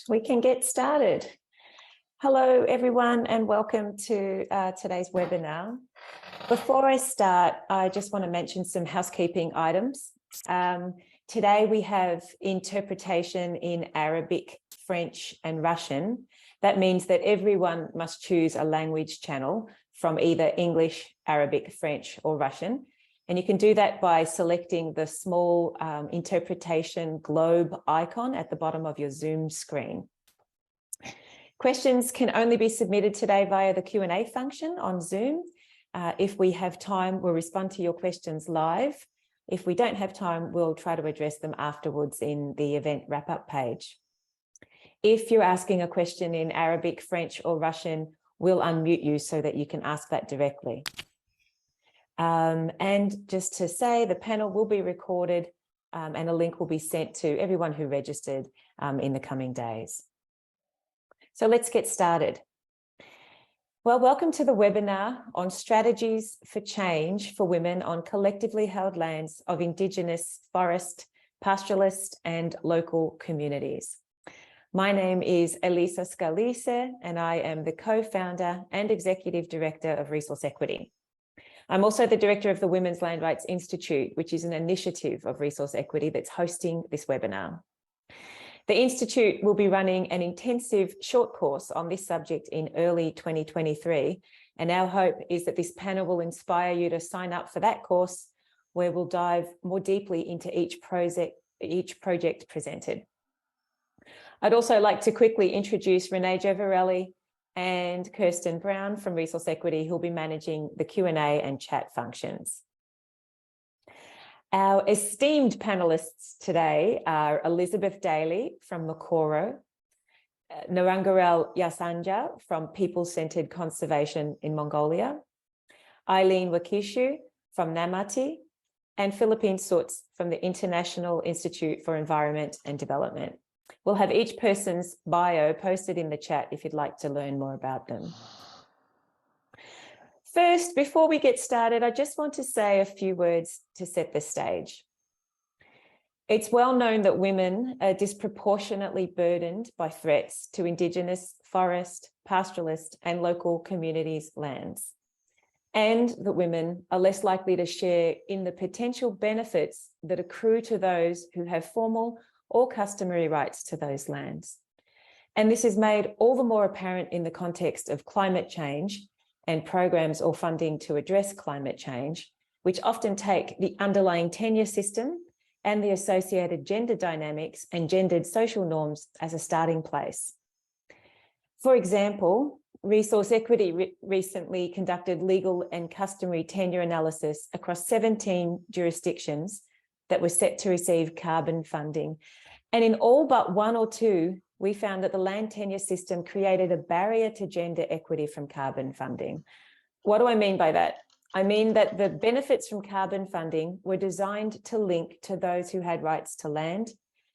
We can get started. Hello, everyone, and welcome to today's webinar. Before I start, I just want to mention some housekeeping items. Today we have interpretation in Arabic, French, and Russian. That means that everyone must choose a language channel from either English, Arabic, French, or Russian. And you can do that by selecting the small interpretation globe icon at the bottom of your Zoom screen. Questions can only be submitted today via the Q&A function on Zoom. If we have time, we'll respond to your questions live. If we don't have time, we'll try to address them afterwards in the event wrap-up page. If you're asking a question in Arabic, French, or Russian, we'll unmute you so that you can ask that directly. And just to say, the panel will be recorded and a link will be sent to everyone who registered in the coming days. So let's get started. Well, welcome to the webinar on strategies for change for women on collectively held lands of indigenous, forest, pastoralist, and local communities. My name is Elisa Scalise, and I am the co-founder and executive director of Resource Equity. I'm also the director of the Women's Land Rights Institute, which is an initiative of Resource Equity that's hosting this webinar. The Institute will be running an intensive short course on this subject in early 2023, and our hope is that this panel will inspire you to sign up for that course, where we'll dive more deeply into each project presented. I'd also like to quickly introduce Renee Giovarelli and Kirsten Brown from Resource Equity, who'll be managing the Q&A and chat functions. Our esteemed panelists today are Elizabeth Daly from Makoro, Narangarel Yasanja from People-Centered Conservation in Mongolia, Eileen Wakishu from Namati, and Philippine Sutz from the International Institute for Environment and Development. We'll have each person's bio posted in the chat if you'd like to learn more about them. First, before we get started, I just want to say a few words to set the stage. It's well known that women are disproportionately burdened by threats to indigenous, forest, pastoralist, and local communities' lands, and that women are less likely to share in the potential benefits that accrue to those who have formal or customary rights to those lands. And this is made all the more apparent in the context of climate change and programs or funding to address climate change, which often take the underlying tenure system and the associated gender dynamics and gendered social norms as a starting place. For example, Resource Equity recently conducted legal and customary tenure analysis across 17 jurisdictions that were set to receive carbon funding. And in all but one or two, we found that the land tenure system created a barrier to gender equity from carbon funding. What do I mean by that? I mean that the benefits from carbon funding were designed to link to those who had rights to land,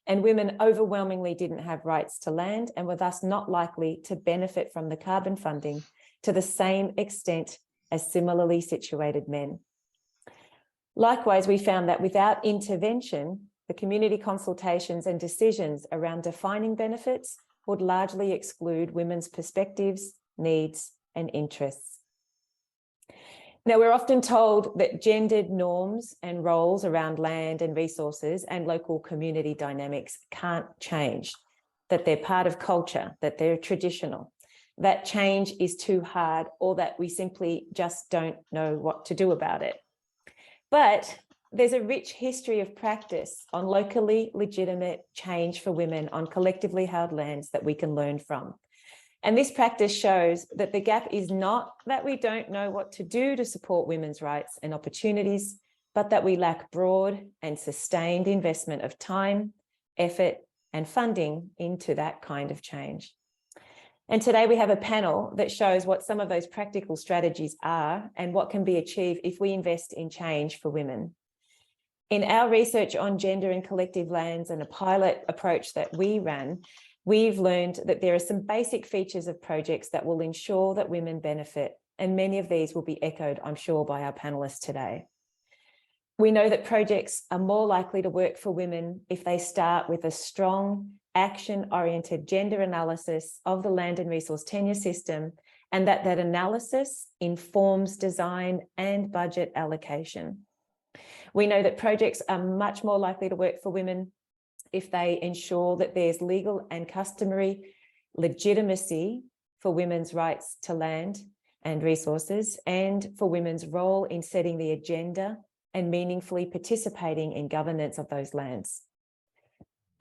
and women overwhelmingly didn't have rights to land and were thus not likely to benefit from the carbon funding to the same extent as similarly situated men. Likewise, we found that without intervention, the community consultations and decisions around defining benefits would largely exclude women's perspectives, needs, and interests. Now, we're often told that gendered norms and roles around land and resources and local community dynamics can't change, that they're part of culture, that they're traditional, that change is too hard, or that we simply just don't know what to do about it. But there's a rich history of practice on locally legitimate change for women on collectively held lands that we can learn from. And this practice shows that the gap is not that we don't know what to do to support women's rights and opportunities, but that we lack broad and sustained investment of time, effort, and funding into that kind of change. And today we have a panel that shows what some of those practical strategies are and what can be achieved if we invest in change for women. In our research on gender and collective lands and a pilot approach that we ran, we've learned that there are some basic features of projects that will ensure that women benefit, and many of these will be echoed, I'm sure, by our panelists today. We know that projects are more likely to work for women if they start with a strong action-oriented gender analysis of the land and resource tenure system, and that analysis informs design and budget allocation. We know that projects are much more likely to work for women if they ensure that there's legal and customary legitimacy for women's rights to land and resources, and for women's role in setting the agenda and meaningfully participating in governance of those lands.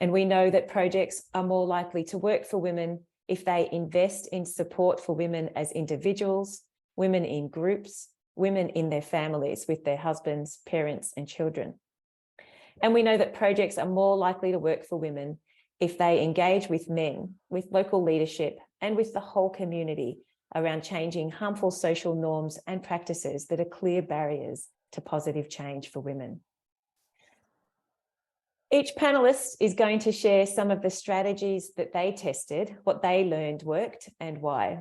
And we know that projects are more likely to work for women if they invest in support for women as individuals, women in groups, women in their families with their husbands, parents, and children. And we know that projects are more likely to work for women if they engage with men, with local leadership, and with the whole community around changing harmful social norms and practices that are clear barriers to positive change for women. Each panelist is going to share some of the strategies that they tested, what they learned worked, and why.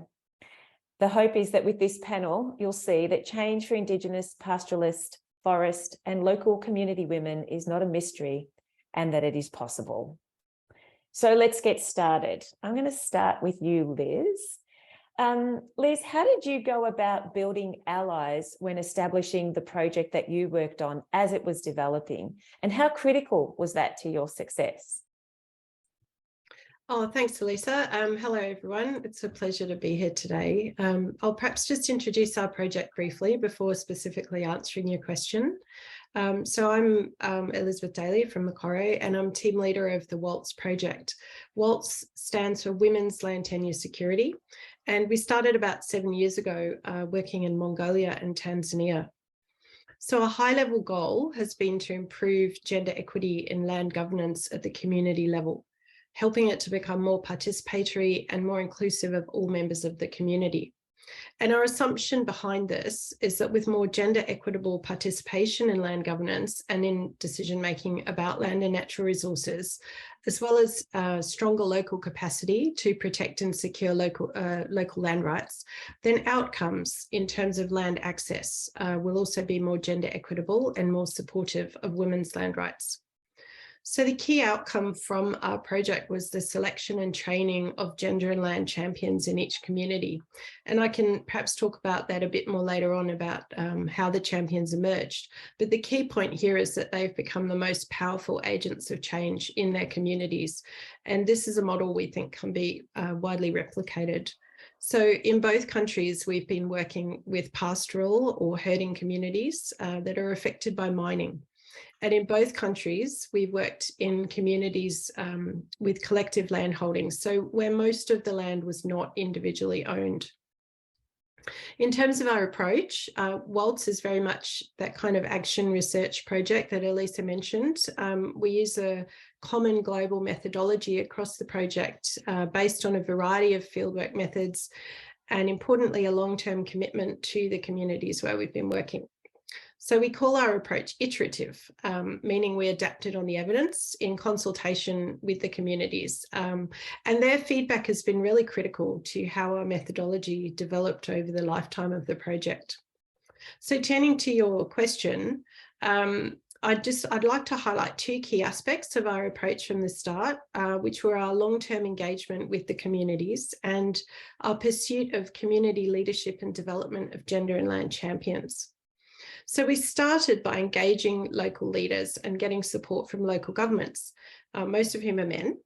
The hope is that with this panel, you'll see that change for Indigenous, pastoralist, forest, and local community women is not a mystery, and that it is possible. So let's get started. I'm going to start with you, Liz. Liz, how did you go about building allies when establishing the project that you worked on as it was developing? And how critical was that to your success? Oh, thanks, Elisa. Hello, everyone. It's a pleasure to be here today. I'll perhaps just introduce our project briefly before specifically answering your question. So I'm Elizabeth Daly from Macquarie, and I'm team leader of the WALTS project. WALTS stands for Women's Land Tenure Security, and we started about 7 years ago working in Mongolia and Tanzania. So a high-level goal has been to improve gender equity in land governance at the community level, helping it to become more participatory and more inclusive of all members of the community. And our assumption behind this is that with more gender equitable participation in land governance and in decision-making about land and natural resources, as well as stronger local capacity to protect and secure local land rights, then outcomes in terms of land access will also be more gender equitable and more supportive of women's land rights. So the key outcome from our project was the selection and training of gender and land champions in each community. And I can perhaps talk about that a bit more later on about how the champions emerged. But the key point here is that they've become the most powerful agents of change in their communities. And this is a model we think can be widely replicated. So in both countries, we've been working with pastoral or herding communities that are affected by mining. And in both countries, we've worked in communities with collective land holdings, so where most of the land was not individually owned. In terms of our approach, WALTS is very much that kind of action research project that Elisa mentioned. We use a common global methodology across the project based on a variety of fieldwork methods, and importantly, a long-term commitment to the communities where we've been working. So we call our approach iterative, meaning we adapt it on the evidence in consultation with the communities. And their feedback has been really critical to how our methodology developed over the lifetime of the project. So turning to your question, I'd like to highlight two key aspects of our approach from the start, which were our long-term engagement with the communities and our pursuit of community leadership and development of gender and land champions. So we started by engaging local leaders and getting support from local governments, most of whom are men.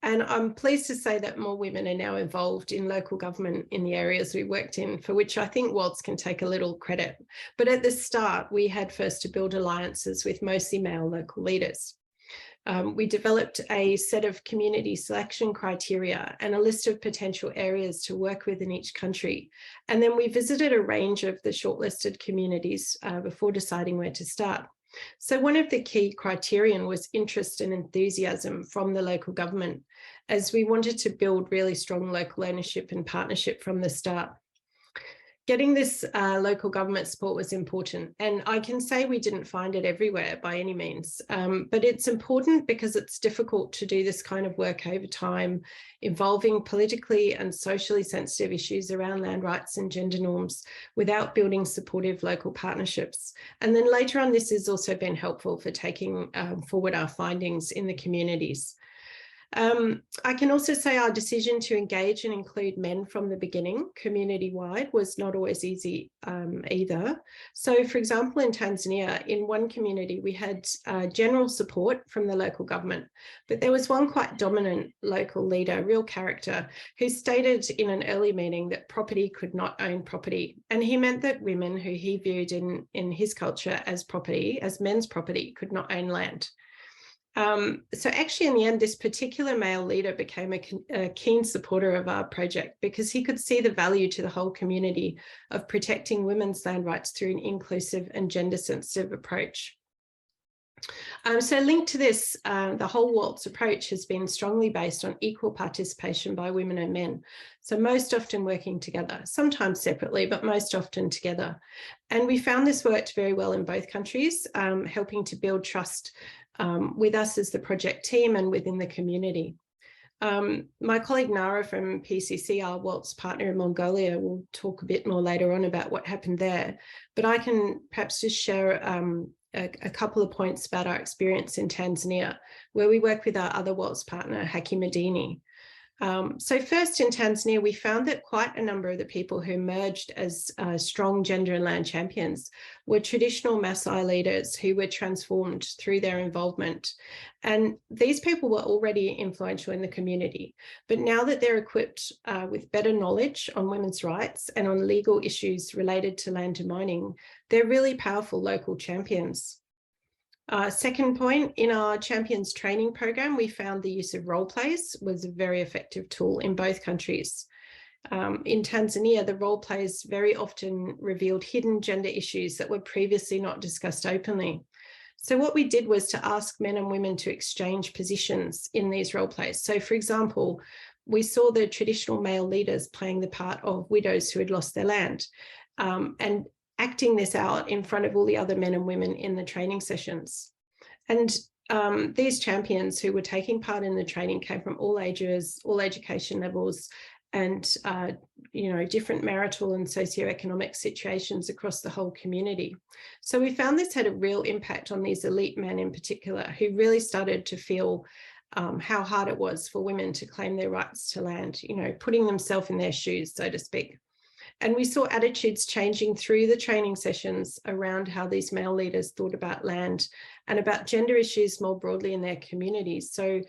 And I'm pleased to say that more women are now involved in local government in the areas we worked in, for which I think WALTS can take a little credit. But at the start, we had first to build alliances with mostly male local leaders. We developed a set of community selection criteria and a list of potential areas to work with in each country. And then we visited a range of the shortlisted communities before deciding where to start. So one of the key criterion was interest and enthusiasm from the local government, as we wanted to build really strong local ownership and partnership from the start. Getting this local government support was important, and I can say we didn't find it everywhere by any means, but it's important because it's difficult to do this kind of work over time, involving politically and socially sensitive issues around land rights and gender norms without building supportive local partnerships. And then later on, this has also been helpful for taking forward our findings in the communities. I can also say our decision to engage and include men from the beginning, community-wide, was not always easy either. So, for example, in Tanzania, in one community, we had general support from the local government, but there was one quite dominant local leader, real character, who stated in an early meeting that property could not own property. And he meant that women who he viewed in his culture as property, as men's property, could not own land. So actually, in the end, this particular male leader became a keen supporter of our project because he could see the value to the whole community of protecting women's land rights through an inclusive and gender-sensitive approach. So linked to this, the whole Waltz approach has been strongly based on equal participation by women and men. So most often working together, sometimes separately, but most often together. And we found this worked very well in both countries, helping to build trust with us as the project team and within the community. My colleague Nara from PCC, our Waltz partner in Mongolia, will talk a bit more later on about what happened there. But I can perhaps just share a couple of points about our experience in Tanzania, where we work with our other Waltz partner, Haki Madini. So first in Tanzania, we found that quite a number of the people who emerged as strong gender and land champions were traditional Maasai leaders who were transformed through their involvement. And these people were already influential in the community. But now that they're equipped with better knowledge on women's rights and on legal issues related to land and mining, they're really powerful local champions. Second point, in our Champions training program, we found the use of role plays was a very effective tool in both countries. In Tanzania, the role plays very often revealed hidden gender issues that were previously not discussed openly. So what we did was to ask men and women to exchange positions in these role plays. So for example, we saw the traditional male leaders playing the part of widows who had lost their land, and acting this out in front of all the other men and women in the training sessions. And these champions who were taking part in the training came from all ages, all education levels, and different marital and socioeconomic situations across the whole community. So we found this had a real impact on these elite men in particular, who really started to feel how hard it was for women to claim their rights to land, putting themselves in their shoes, so to speak. And we saw attitudes changing through the training sessions around how these male leaders thought about land and about gender issues more broadly in their communities. So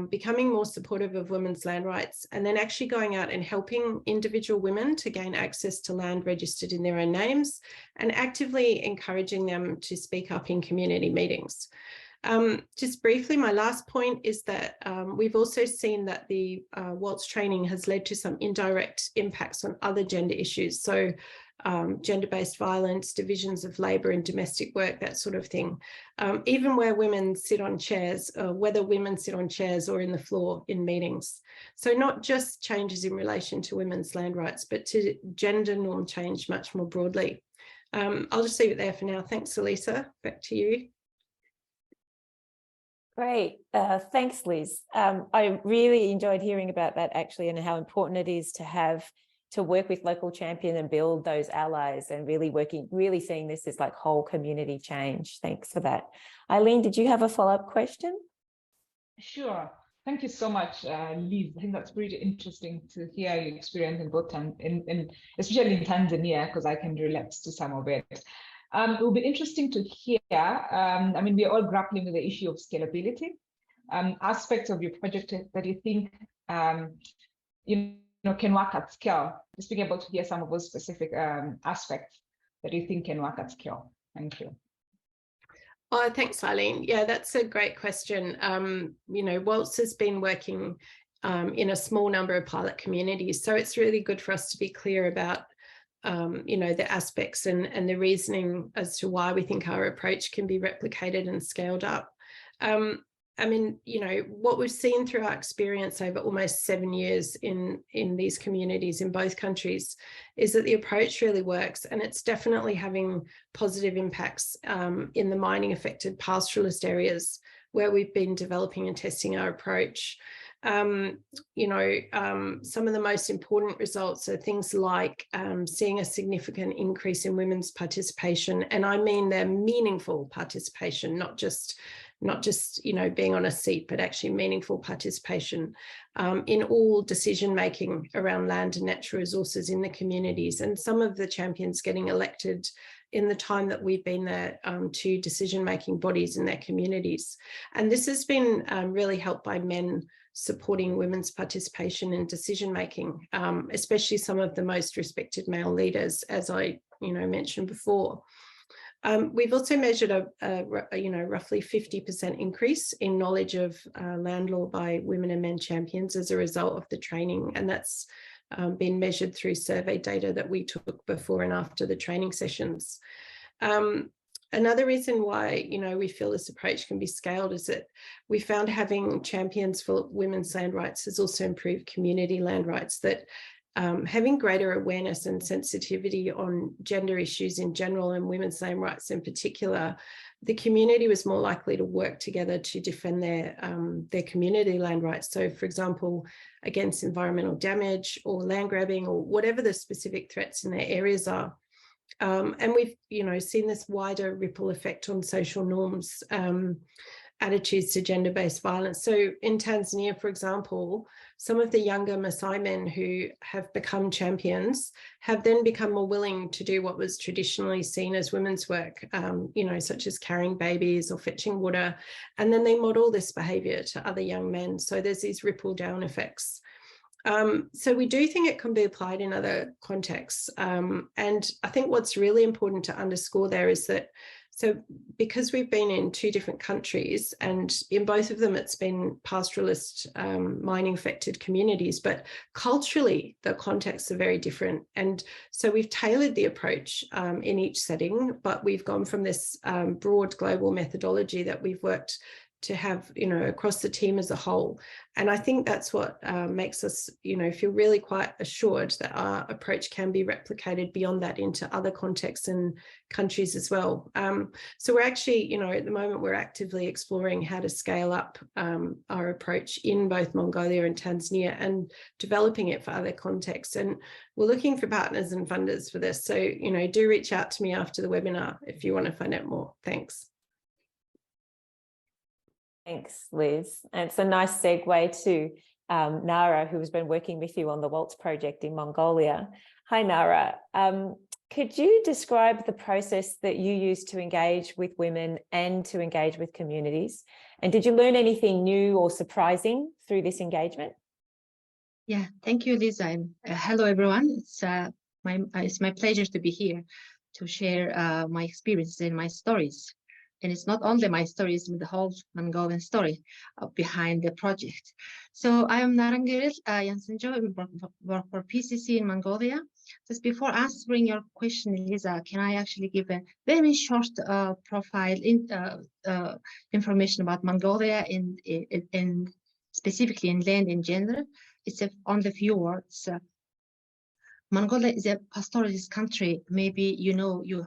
becoming more supportive of women's land rights, and then actually going out and helping individual women to gain access to land registered in their own names, and actively encouraging them to speak up in community meetings. Just briefly, my last point is that we've also seen that the Waltz training has led to some indirect impacts on other gender issues. So gender-based violence, divisions of labour and domestic work, that sort of thing. Even where women sit on chairs, whether women sit on chairs or in the floor in meetings. So not just changes in relation to women's land rights, but to gender norm change much more broadly. I'll just leave it there for now. Thanks, Elisa. Back to you. Great. Thanks, Liz. I really enjoyed hearing about that actually, and how important it is to work with local champions and build those allies, and really seeing this as like whole community change. Thanks for that. Eileen, did you have a follow-up question? Sure. Thank you so much, Liz. I think that's really interesting to hear your experience in both, especially in Tanzania, because I can relate to some of it. It will be interesting to hear, we are all grappling with the issue of scalability, aspects of your project that you think can work at scale. Just being able to hear some of those specific aspects that you think can work at scale. Thank you. Oh, thanks, Eileen. Yeah, that's a great question. Waltz has been working in a small number of pilot communities, so it's really good for us to be clear about the aspects and the reasoning as to why we think our approach can be replicated and scaled up. What we've seen through our experience over almost 7 years in these communities in both countries is that the approach really works, and it's definitely having positive impacts in the mining affected pastoralist areas where we've been developing and testing our approach. Some of the most important results are things like seeing a significant increase in women's participation, and I mean their meaningful participation, not just not just, you know, being on a seat, but actually meaningful participation in all decision making around land and natural resources in the communities. And some of the champions getting elected in the time that we've been there to decision-making bodies in their communities. And this has been really helped by men supporting women's participation in decision-making, especially some of the most respected male leaders, as I mentioned before. We've also measured a roughly 50% increase in knowledge of land law by women and men champions as a result of the training, and that's been measured through survey data that we took before and after the training sessions. Another reason why, we feel this approach can be scaled is that we found having champions for women's land rights has also improved community land rights, that having greater awareness and sensitivity on gender issues in general and women's land rights in particular, the community was more likely to work together to defend their community land rights. So, for example, against environmental damage or land grabbing or whatever the specific threats in their areas are. And we've, seen this wider ripple effect on social norms, attitudes to gender-based violence. So in Tanzania, for example, some of the younger Maasai men who have become champions have then become more willing to do what was traditionally seen as women's work, such as carrying babies or fetching water. And then they model this behavior to other young men. So there's these ripple down effects. So we do think it can be applied in other contexts. And I think what's really important to underscore there is that, so because we've been in two different countries, and in both of them it's been pastoralist mining affected communities, but culturally the contexts are very different. And so we've tailored the approach in each setting, but we've gone from this broad global methodology that we've worked to have, across the team as a whole. And I think that's what makes us, feel really quite assured that our approach can be replicated beyond that into other contexts and countries as well. So we're actually, at the moment, we're actively exploring how to scale up our approach in both Mongolia and Tanzania and developing it for other contexts. And we're looking for partners and funders for this. So, do reach out to me after the webinar if you want to find out more. Thanks. Thanks, Liz. And it's a nice segue to Nara, who has been working with you on the Waltz project in Mongolia. Hi, Nara. Could you describe the process that you use to engage with women and to engage with communities? And did you learn anything new or surprising through this engagement? Yeah, thank you, Liz. Hello, everyone. It's my pleasure to be here to share my experiences and my stories. And it's not only my story, it's the whole Mongolian story behind the project. So I am Narangiril Yansenjo, work for PCC in Mongolia. Just before answering your question, Lisa, can I actually give a very short profile information about Mongolia in specifically in land and gender? It's only a few words. Mongolia is a pastoralist country. Maybe you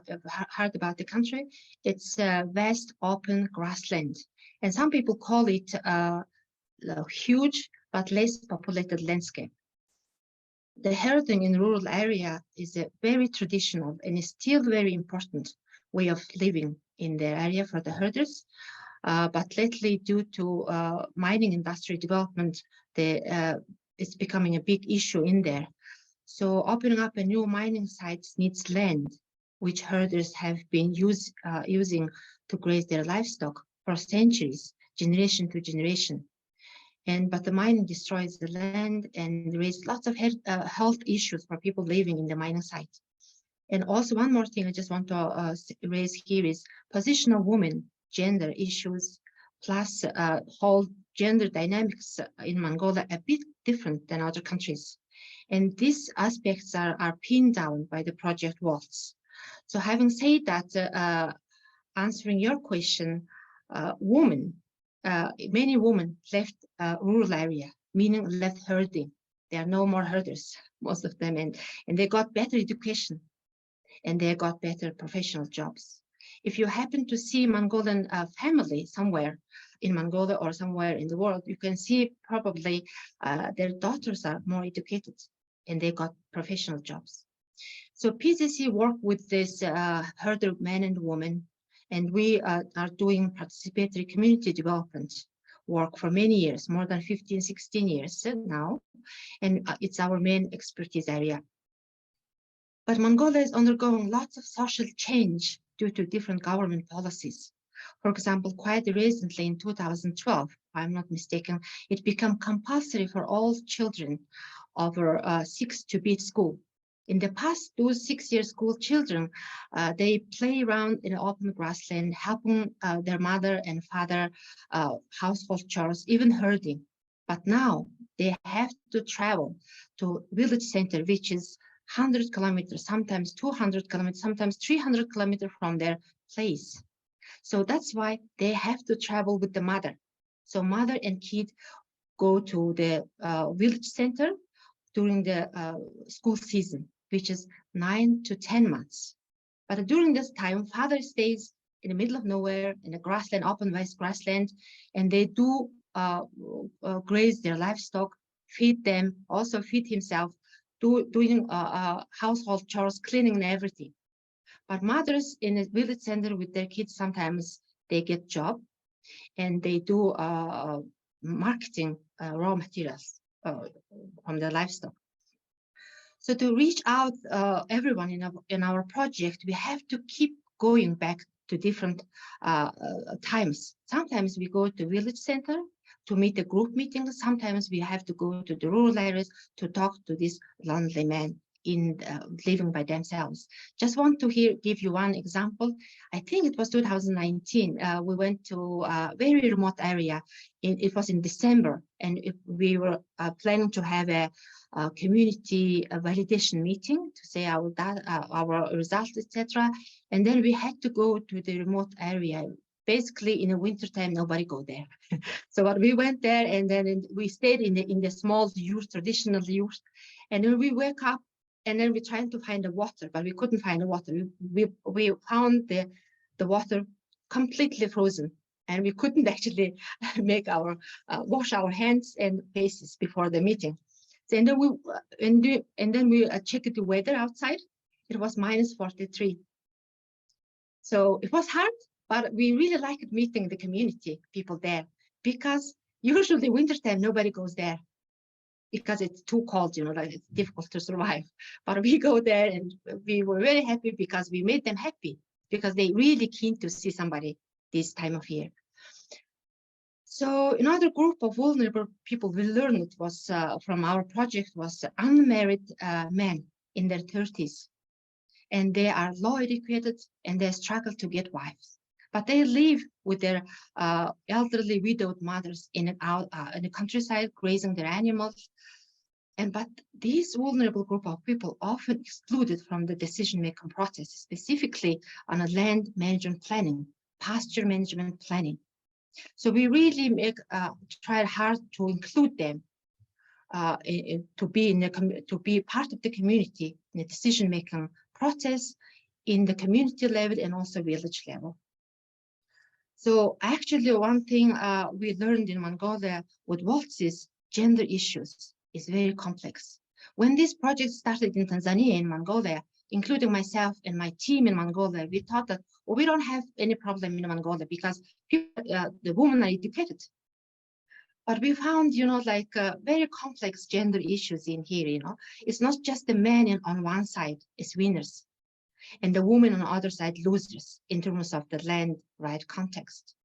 have heard about the country. It's a vast open grassland. And some people call it a huge but less populated landscape. The herding in rural area is a very traditional and is still very important way of living in the area for the herders. But lately, due to mining industry development, it's becoming a big issue in there. So opening up a new mining site needs land, which herders have been using to graze their livestock for centuries, generation to generation. But the mining destroys the land and raises lots of health issues for people living in the mining site. And also one more thing I just want to raise here is position of women, gender issues, plus whole gender dynamics in Mongolia a bit different than other countries. And these aspects are pinned down by the project Waltz. So having said that, answering your question, many women left rural area, meaning left herding. There are no more herders, most of them, and they got better education and they got better professional jobs. If you happen to see Mongolian family somewhere in Mongolia or somewhere in the world, you can see probably their daughters are more educated and they got professional jobs. So PCC worked with this herder men and women And we are doing participatory community development work for many years, more than 15, 16 years now. And it's our main expertise area. But Mongolia is undergoing lots of social change due to different government policies. For example, quite recently in 2012, if I'm not mistaken, it became compulsory for all children over 6 to be at school. In the past, those 6-year school children, they play around in open grassland, helping their mother and father household chores, even herding. But now they have to travel to village center, which is 100 kilometers, sometimes 200 kilometers, sometimes 300 kilometers from their place. So that's why they have to travel with the mother. So mother and kid go to the village center during the school season, which is 9 to 10 months. But during this time, father stays in the middle of nowhere in a grassland, open waste grassland, and they do graze their livestock, feed them, also feed himself, doing household chores, cleaning and everything. But mothers in a village center with their kids, sometimes they get job and they do marketing raw materials from their livestock. So to reach out everyone in our project, we have to keep going back to different times. Sometimes we go to village center to meet the group meetings. Sometimes we have to go to the rural areas to talk to these lonely men in living by themselves. Just want to give you one example. I think it was 2019. We went to a very remote area. It was in December, and we were planning to have a community validation meeting to say our results, etc. And then we had to go to the remote area. Basically, in the wintertime, nobody go there. So we went there, and then we stayed in the small yurt, traditional yurt. And then we wake up, and then we're trying to find the water, but we couldn't find the water. We found the water completely frozen, and we couldn't actually make our wash our hands and faces before the meeting. So, and then we checked the weather outside. It was -43. So it was hard, but we really liked meeting the community people there, because usually wintertime nobody goes there because it's too cold, like it's difficult to survive. But we go there, and we were very happy because we made them happy, because they really keen to see somebody this time of year. So another group of vulnerable people we learned was from our project was unmarried men in their 30s. And they are low educated, and they struggle to get wives. But they live with their elderly widowed mothers in the countryside, grazing their animals. But this vulnerable group of people often excluded from the decision-making process, specifically on a land management planning, pasture management planning. So we really tried hard to include them to be part of the community in the decision-making process in the community level and also village level. So actually, one thing we learned in Mongolia with WALTS is gender issues is very complex. When this project started in Tanzania, in Mongolia, including myself and my team in Mongolia, we thought that we don't have any problem in Mongolia because people, the women are educated. But we found, very complex gender issues in here, It's not just the men on one side is winners and the women on the other side losers in terms of the land right context.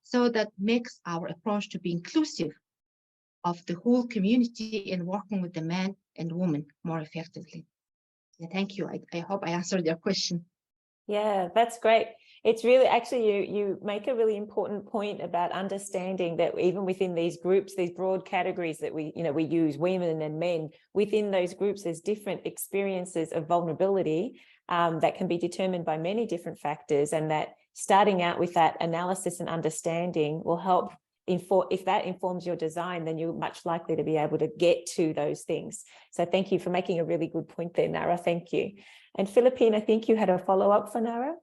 So that makes our approach to be inclusive of the whole community and working with the men and women more effectively. Yeah, thank you. I hope I answered your question. Yeah, that's great. It's really, actually, you make a really important point about understanding that even within these groups, these broad categories that we use, women and men, within those groups, there's different experiences of vulnerability that can be determined by many different factors, and that starting out with that analysis and understanding will help if that informs your design, then you're much likely to be able to get to those things. So thank you for making a really good point there, Nara. Thank you. And Philippine, I think you had a follow-up for Nara.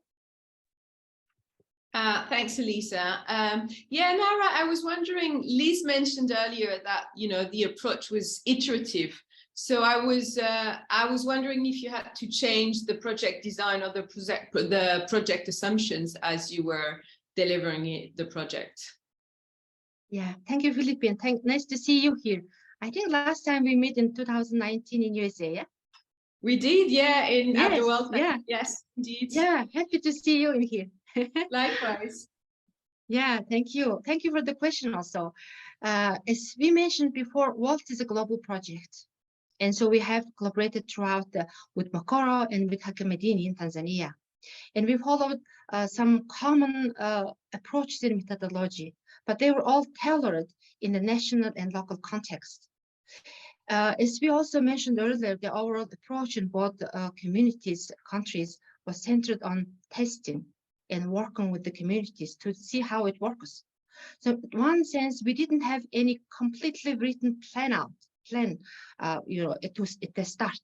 Thanks, Elisa. Nara, I was wondering, Liz mentioned earlier that, the approach was iterative. So I was wondering if you had to change the project design or the project assumptions as you were delivering the project. Yeah, thank you, Philippine. Nice to see you here. I think last time we met in 2019 in USA, yeah? We did, yeah, at the Yes, World Fair. yeah. Yes, indeed. Yeah, happy to see you in here. Likewise. Yeah, thank you. Thank you for the question also. As we mentioned before, WALT is a global project. And so we have collaborated throughout with Makoro and with Hakamadini in Tanzania. And we followed some common approaches in methodology, but they were all tailored in the national and local context. As we also mentioned earlier, the overall approach in both countries was centered on testing and working with the communities to see how it works. So in one sense, we didn't have any completely written plan at the start.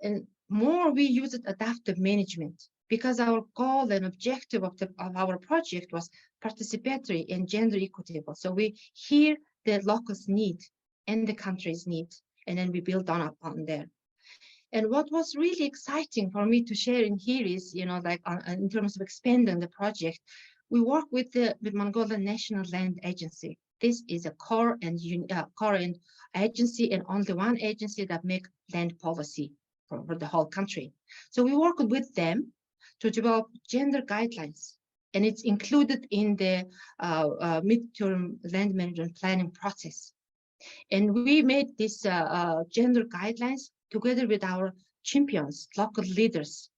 And more we used adaptive management because our goal and objective of our project was participatory and gender equitable. So we hear the locals' need and the country's need, and then we build on there. And what was really exciting for me to share in here is, in terms of expanding the project, we work with Mongolian National Land Agency. This is a core and agency, and only one agency that make land policy for the whole country. So we work with them to develop gender guidelines, and it's included in the midterm land management planning process. And we made these gender guidelines together with our champions, local leaders,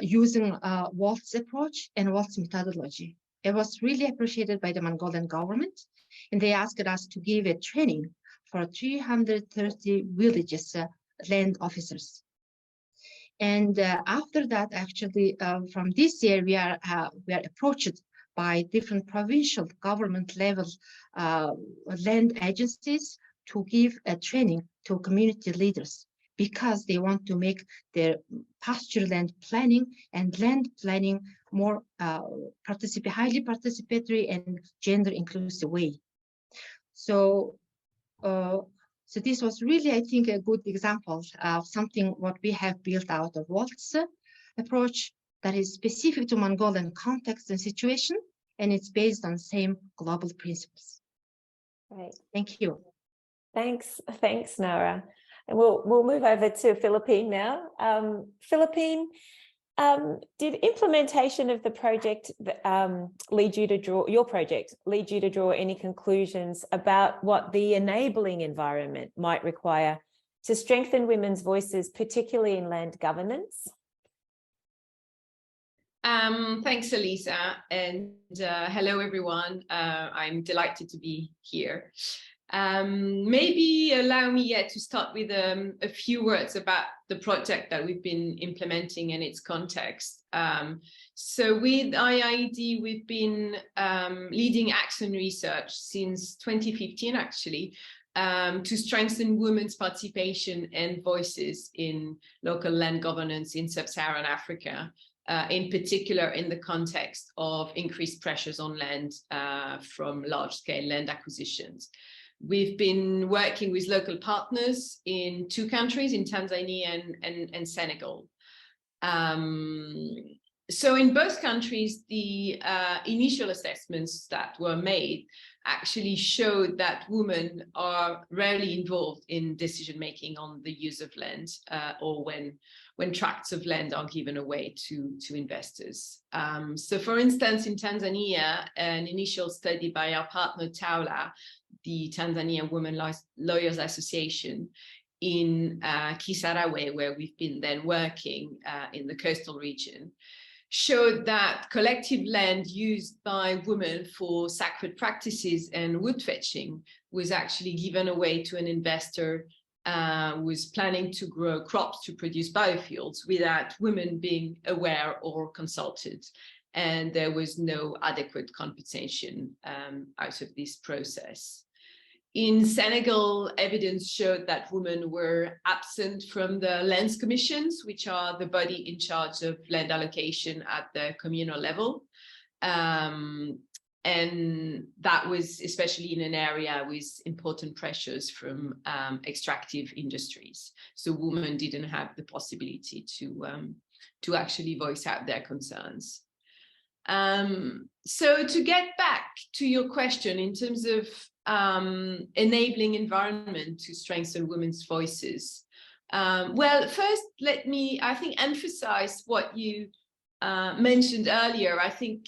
using WALT's approach and WALT's methodology. It was really appreciated by the Mongolian government, and they asked us to give a training for 330 villages land officers. And after that, actually, from this year, we are approached by different provincial government level land agencies to give a training to community leaders, because they want to make their pasture land planning and land planning more highly participatory and gender inclusive way. So this was really, I think, a good example of something what we have built out of WALT's approach that is specific to Mongolian context and situation, and it's based on same global principles. Great. Thank you. Thanks, Nora. And we'll move over to Philippine now. Philippine, did implementation of the project lead you to draw any conclusions about what the enabling environment might require to strengthen women's voices, particularly in land governance? Thanks, Elisa, and hello, everyone. I'm delighted to be here. Maybe allow me to start with a few words about the project that we've been implementing and its context. So with IIED, we've been leading action research since 2015, actually, to strengthen women's participation and voices in local land governance in sub-Saharan Africa, in particular in the context of increased pressures on land from large-scale land acquisitions. We've been working with local partners in 2 countries, in Tanzania and Senegal. So in both countries, the initial assessments that were made actually showed that women are rarely involved in decision-making on the use of land or when tracts of land are given away to investors. So for instance, in Tanzania, an initial study by our partner Taula, the Tanzania Women Lawyers Association, in Kisarawe, where we've been then working in the coastal region, showed that collective land used by women for sacred practices and wood fetching was actually given away to an investor who was planning to grow crops to produce biofuels without women being aware or consulted. And there was no adequate compensation out of this process. In Senegal, evidence showed that women were absent from the lands commissions, which are the body in charge of land allocation at the communal level. and that was especially in an area with important pressures from extractive industries. So women didn't have the possibility to actually voice out their concerns. So to get back to your question in terms of enabling environment to strengthen women's voices. Well, first, let me, I think, emphasize what you mentioned earlier. I think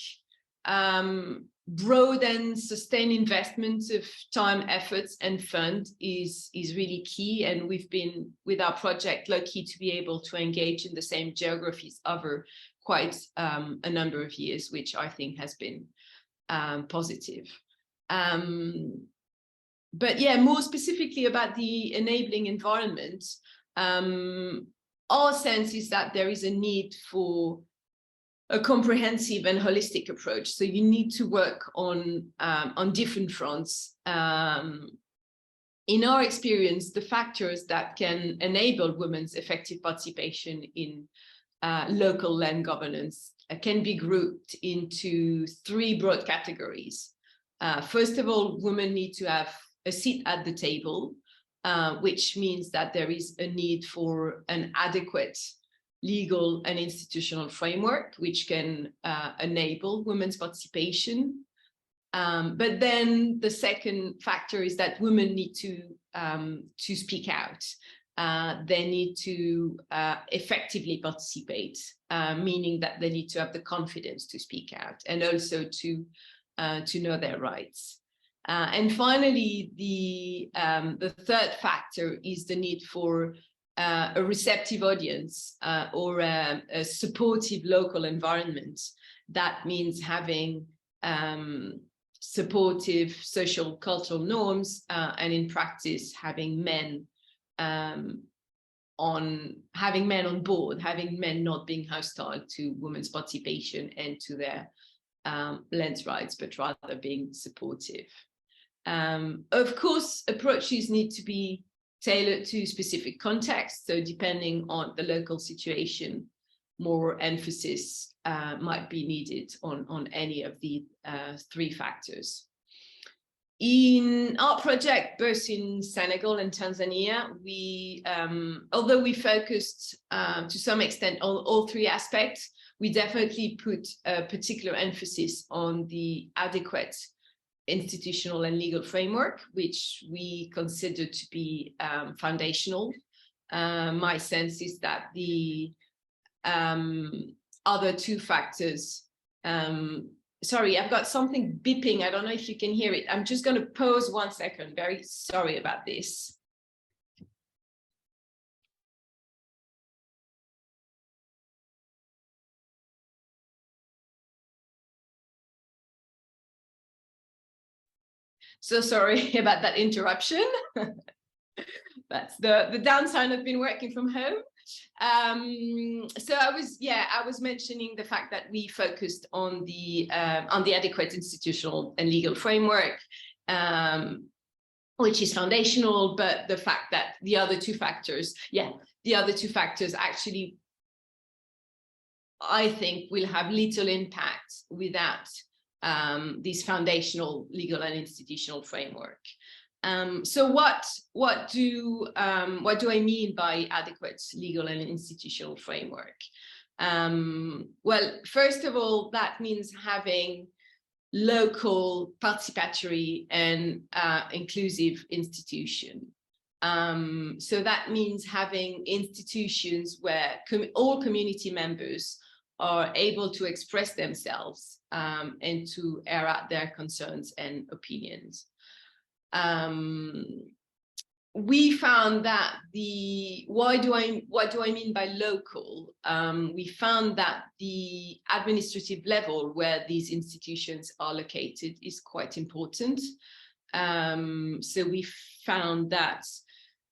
broad and sustained investment of time, efforts, and fund is really key. And we've been, with our project, lucky to be able to engage in the same geographies over quite a number of years, which I think has been positive. But yeah, more specifically about the enabling environment, our sense is that there is a need for a comprehensive and holistic approach. So you need to work on different fronts. In our experience, the factors that can enable women's effective participation in local land governance can be grouped into three broad categories. First of all, women need to have a seat at the table, which means that there is a need for an adequate legal and institutional framework which can enable women's participation. But then the second factor is that women need to speak out. They need to effectively participate, meaning that they need to have the confidence to speak out and also to know their rights. And finally, the third factor is the need for a receptive audience or a supportive local environment. That means having supportive social cultural norms and in practice having men on board, having men not being hostile to women's participation and to their land rights, but rather being supportive. Of course, approaches need to be tailored to specific contexts. So depending on the local situation, more emphasis might be needed on any of the three factors. In our project, both in Senegal and Tanzania, we, although we focused to some extent on all three aspects, we definitely put a particular emphasis on the adequate institutional and legal framework, which we consider to be foundational. My sense is that the other two factors, sorry, I've got something beeping. I don't know if you can hear it. I'm just going to pause 1 second. Very sorry about this. So sorry about that interruption. That's the downside of being working from home. So I was mentioning the fact that we focused on the adequate institutional and legal framework, which is foundational, but the fact that the other two factors actually, I think, will have little impact without this foundational legal and institutional framework. So what do I mean by adequate legal and institutional framework? Well, first of all, that means having local participatory and inclusive institution. So that means having institutions where all community members are able to express themselves and to air out their concerns and opinions. We found that what do I mean by local? We found that the administrative level where these institutions are located is quite important. So we found that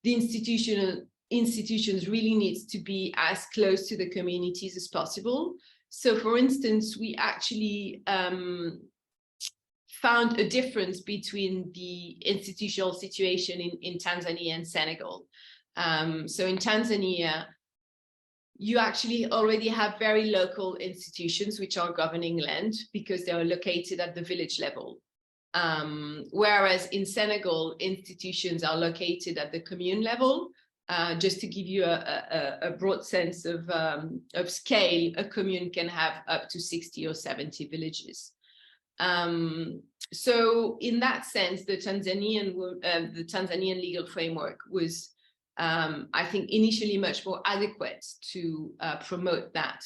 the institutions really needs to be as close to the communities as possible. So for instance, we actually found a difference between the institutional situation in Tanzania and Senegal. So in Tanzania, you actually already have very local institutions which are governing land because they are located at the village level. Whereas in Senegal, institutions are located at the commune level. Just to give you a broad sense of scale, a commune can have up to 60 or 70 villages. So in that sense, the Tanzanian legal framework was, I think, initially much more adequate to promote that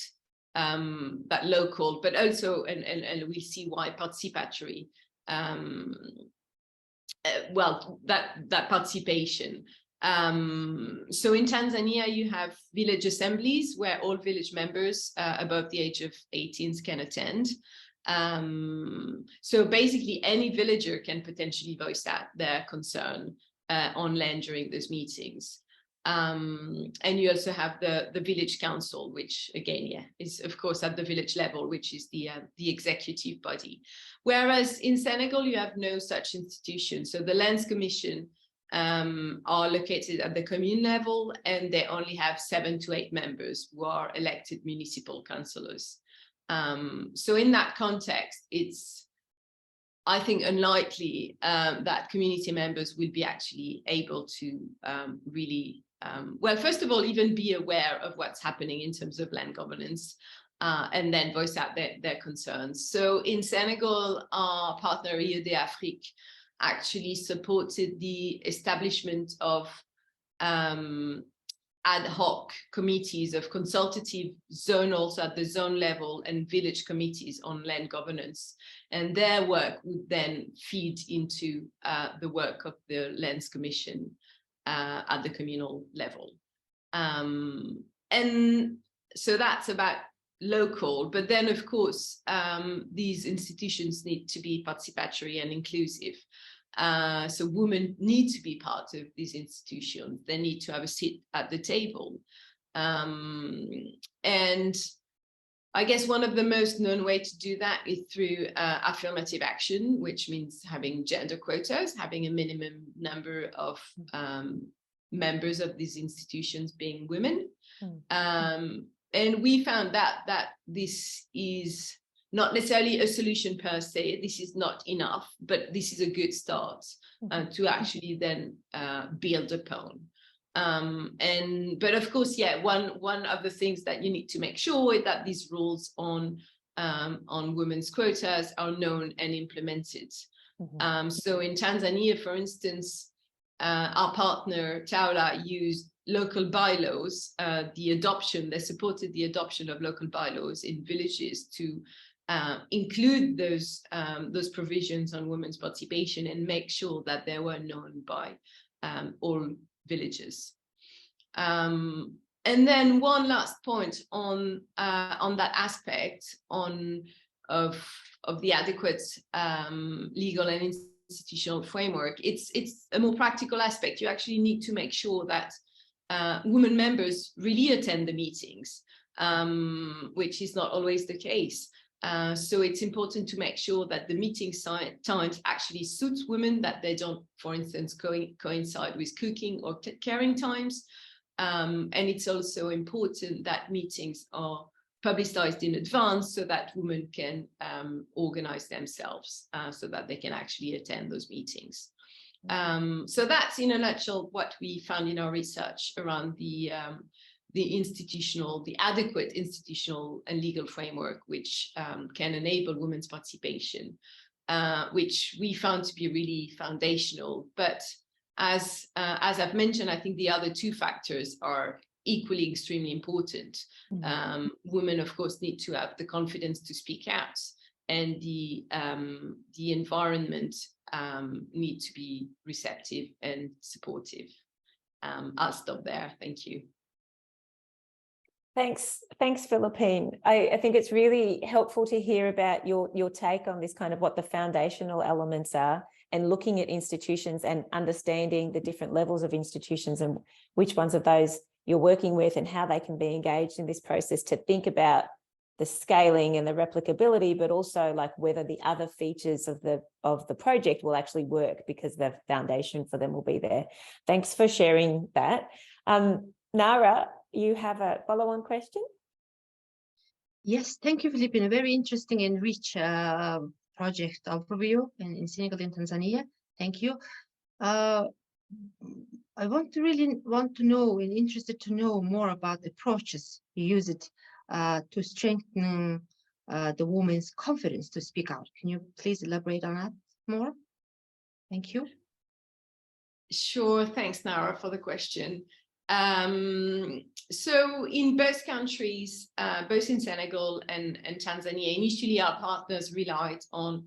local, but also, and we see why, participatory, that participation. So in Tanzania, you have village assemblies where all village members above the age of 18 can attend. So basically any villager can potentially voice out their concern on land during those meetings. And you also have the village council, which again, is of course at the village level, which is the executive body. Whereas in Senegal, you have no such institution. So the Lands Commission are located at the commune level, and they only have 7 to 8 members who are elected municipal councillors. So in that context, it's, I think, unlikely that community members will be actually able to really, well, first of all, even be aware of what's happening in terms of land governance, and then voice out their concerns. So in Senegal, our partner Rio de Afrique actually supported the establishment of ad hoc committees of consultative zonals at the zone level and village committees on land governance. And their work would then feed into the work of the Lands Commission at the communal level. And so that's about local, but then of course, these institutions need to be participatory and inclusive. So women need to be part of these institutions. They need to have a seat at the table. And I guess one of the most known ways to do that is through affirmative action, which means having gender quotas, having a minimum number of members of these institutions being women. And we found that this is not necessarily a solution per se. This is not enough, but this is a good start to actually then build upon. But of course, one of the things that you need to make sure is that these rules on women's quotas are known and implemented. So in Tanzania, for instance, our partner Taula used local bylaws. They supported the adoption of local bylaws in villages to include those provisions on women's participation and make sure that they were known by all villages. And then one last point on that aspect of the adequate legal and institutional framework. It's a more practical aspect. You actually need to make sure that women members really attend the meetings, which is not always the case. So it's important to make sure that the meeting times actually suits women, that they don't, for instance, coincide with cooking or caring times. And it's also important that meetings are publicized in advance so that women can organize themselves so that they can actually attend those meetings. So that's in a nutshell what we found in our research around the adequate institutional and legal framework which can enable women's participation, which we found to be really foundational. But as I've mentioned, I think the other two factors are equally extremely important. Women, of course, need to have the confidence to speak out, and the environment need to be receptive and supportive. I'll stop there. Thank you. Thanks, Philippine. I think it's really helpful to hear about your take on this, kind of what the foundational elements are, and looking at institutions and understanding the different levels of institutions and which ones of those you're working with and how they can be engaged in this process to think about the scaling and the replicability, but also like whether the other features of the project will actually work because the foundation for them will be there. Thanks for sharing that. Nara, you have a follow-on question? Yes, thank you, Philippine. A very interesting and rich project overview in Senegal and Tanzania. Thank you. I really want to know and interested to know more about the approaches you use it to strengthen the woman's confidence to speak out. Can you please elaborate on that more? Thank you. Sure, thanks, Nara, for the question. So in both countries, both in Senegal and Tanzania, initially our partners relied on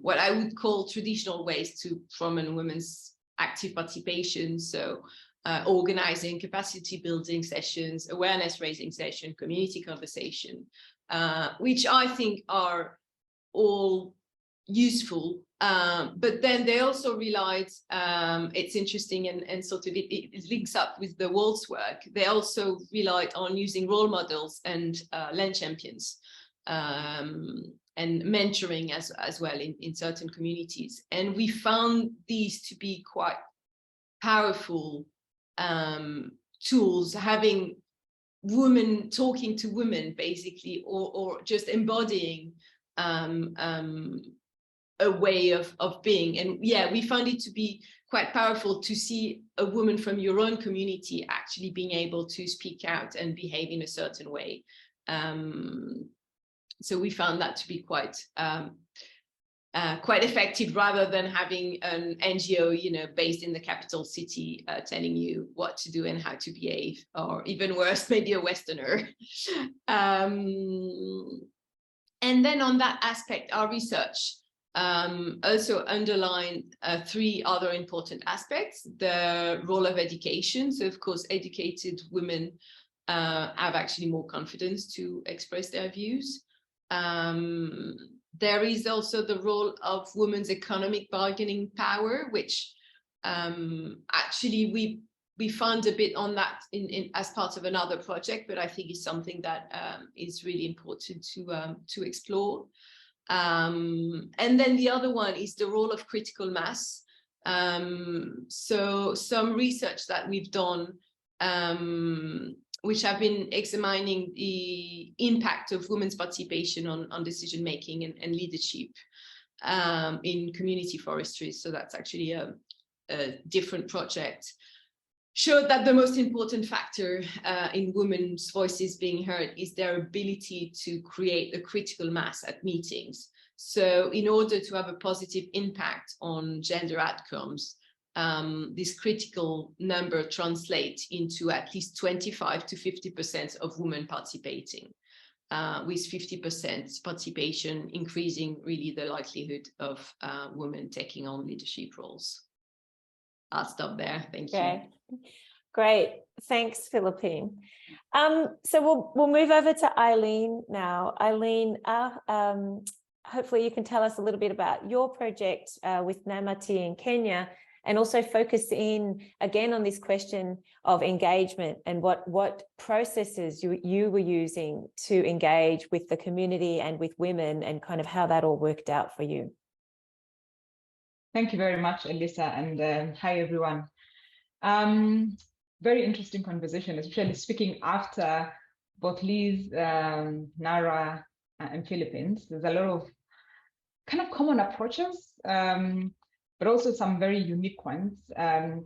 what I would call traditional ways to promote women's active participation. So organizing capacity building sessions, awareness raising session, community conversation, which I think are all useful. But then they also relied, it's interesting and sort of it links up with the world's work. They also relied on using role models and land champions and mentoring as well in certain communities. And we found these to be quite powerful tools, having women talking to women basically, or just embodying a way of being. And yeah, we found it to be quite powerful to see a woman from your own community actually being able to speak out and behave in a certain way. So we found that to be quite effective, rather than having an NGO, based in the capital city, telling you what to do and how to behave, or even worse, maybe a Westerner. And then on that aspect, our research also underlined 3 other important aspects: the role of education. So of course, educated women have actually more confidence to express their views. There is also the role of women's economic bargaining power, which actually we found a bit on that as part of another project, but I think is something that is really important to explore. And then the other one is the role of critical mass. So some research that we've done, which have been examining the impact of women's participation on decision making and leadership in community forestry. So that's actually a different project. Showed that the most important factor in women's voices being heard is their ability to create a critical mass at meetings. So in order to have a positive impact on gender outcomes, this critical number translates into at least 25 to 50% of women participating, with 50% participation increasing really the likelihood of women taking on leadership roles. I'll stop there. Thank you. Great. Thanks, Philippine. So we'll move over to Eileen now. Eileen, hopefully you can tell us a little bit about your project with Namati in Kenya, and also focus in again on this question of engagement and what processes you were using to engage with the community and with women, and kind of how that all worked out for you. Thank you very much, Elisa, and hi, everyone. Very interesting conversation, especially speaking after both Liz, Nara, and Philippines. There's a lot of kind of common approaches, but also some very unique ones. And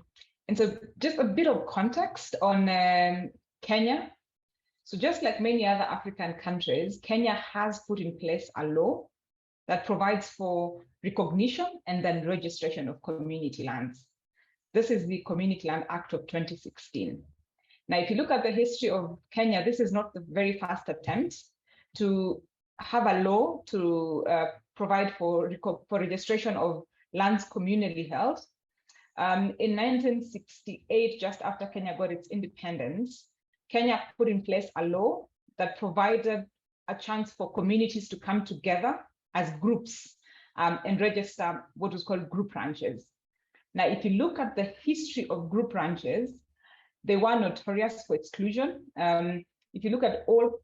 so just a bit of context on Kenya. So just like many other African countries, Kenya has put in place a law that provides for recognition and then registration of community lands. This is the Community Land Act of 2016. Now, if you look at the history of Kenya, this is not the very first attempt to have a law to provide for registration of lands communally held. In 1968, just after Kenya got its independence, Kenya put in place a law that provided a chance for communities to come together as groups and register what was called group ranches. Now, if you look at the history of group ranches, they were notorious for exclusion. If you look at all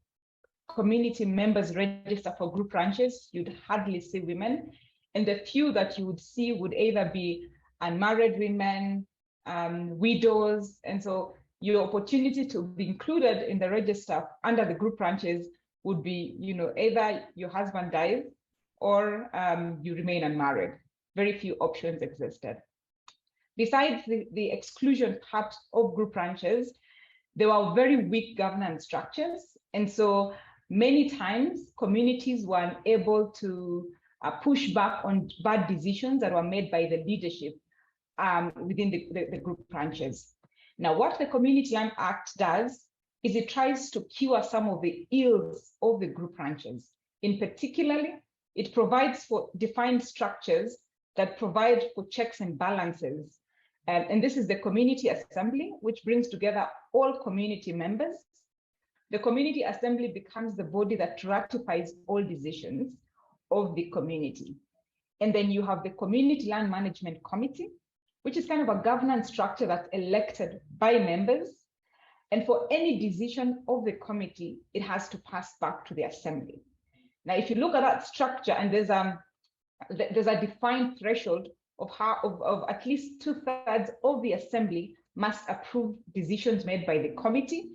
community members register for group ranches, you'd hardly see women. And the few that you would see would either be unmarried women, widows. And so your opportunity to be included in the register under the group branches would be, either your husband dies or you remain unmarried. Very few options existed. Besides the exclusion part of group branches, there were very weak governance structures. And so many times communities were unable to push back on bad decisions that were made by the leadership within the group branches. Now, what the Community Land Act does is it tries to cure some of the ills of the group branches. In particular, it provides for defined structures that provide for checks and balances. And this is the Community Assembly, which brings together all community members. The Community Assembly becomes the body that ratifies all decisions of the community. And then you have the Community Land Management Committee, which is kind of a governance structure that's elected by members. And for any decision of the committee, it has to pass back to the assembly. Now, if you look at that structure, and there's a defined threshold of at least 2/3 of the assembly must approve decisions made by the committee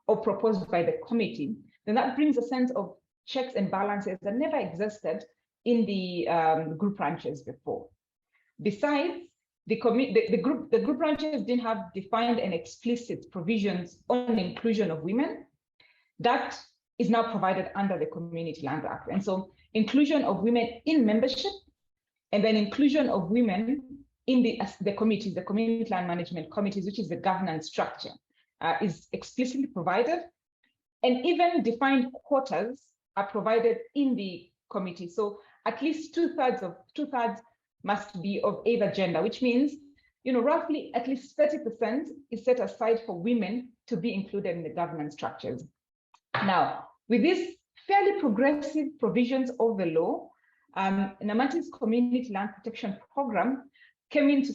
or proposed by the committee, then that brings a sense of checks and balances that never existed in the group branches before. Besides, the group branches didn't have defined and explicit provisions on the inclusion of women. That is now provided under the Community Land Act. And so inclusion of women in membership, and then inclusion of women in the committees, the Community Land Management Committees, which is the governance structure, is explicitly provided. And even defined quotas are provided in the committee. So at least 2/3 must be of either gender, which means, roughly at least 30% is set aside for women to be included in the governance structures. Now, with these fairly progressive provisions of the law, Namati's Community Land Protection Program came in to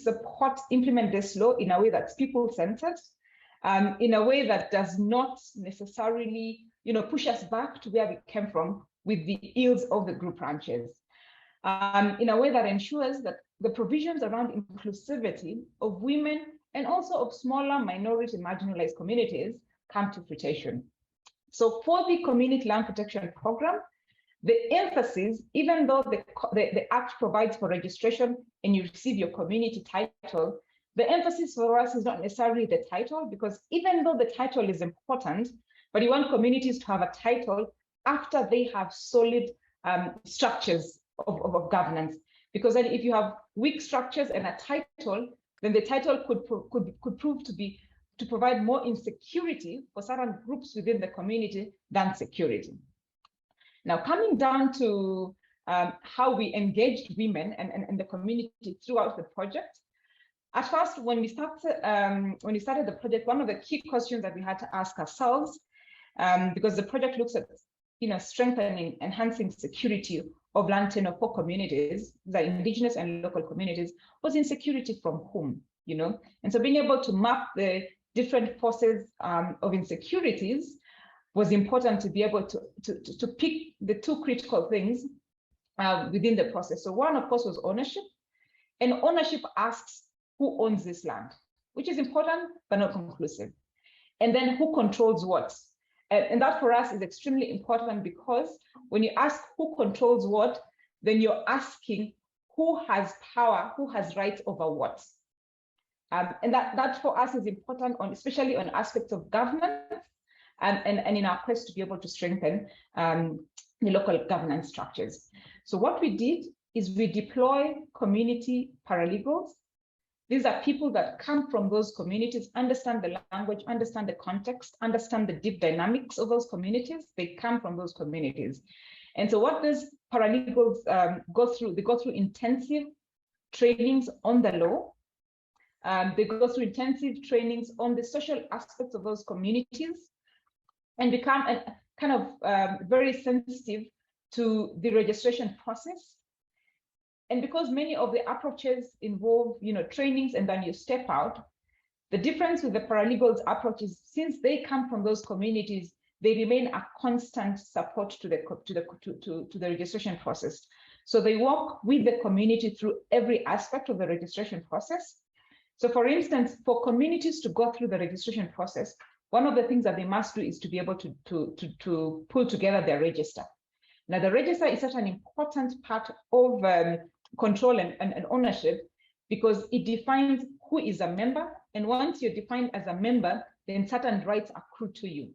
implement this law in a way that's people-centered, in a way that does not necessarily, push us back to where we came from with the ills of the group branches, in a way that ensures that the provisions around inclusivity of women and also of smaller minority marginalized communities come to fruition. So for the Community Land Protection Program, the emphasis, even though the Act provides for registration and you receive your community title, the emphasis for us is not necessarily the title, because even though the title is important, but you want communities to have a title after they have solid structures of governance. Because then if you have weak structures and a title, then the title could prove to provide more insecurity for certain groups within the community than security. Now, coming down to how we engaged women and the community throughout the project. At first, when we started the project, one of the key questions that we had to ask ourselves, because the project looks at strengthening, enhancing security of land tenure for communities, the indigenous and local communities, was insecurity from whom, And so being able to map the different forces of insecurities was important to be able to pick the two critical things within the process. So one, of course, was ownership. And ownership asks who owns this land, which is important, but not conclusive. And then who controls what? And that for us is extremely important, because when you ask who controls what, then you're asking who has power, who has rights over what. And that for us is important, especially on aspects of governance and in our quest to be able to strengthen the local governance structures. So what we did is we deploy community paralegals. These are people that come from those communities, understand the language, understand the context, understand the deep dynamics of those communities. They come from those communities. And so what these paralegals go through, they go through intensive trainings on the law. They go through intensive trainings on the social aspects of those communities and become kind of very sensitive to the registration process. And because many of the approaches involve, trainings and then you step out, the difference with the paralegals approach is, since they come from those communities, they remain a constant support to the registration process. So they work with the community through every aspect of the registration process. So for instance, for communities to go through the registration process, one of the things that they must do is to be able to pull together their register. Now, the register is such an important part of control and ownership, because it defines who is a member. And once you're defined as a member, then certain rights accrue to you.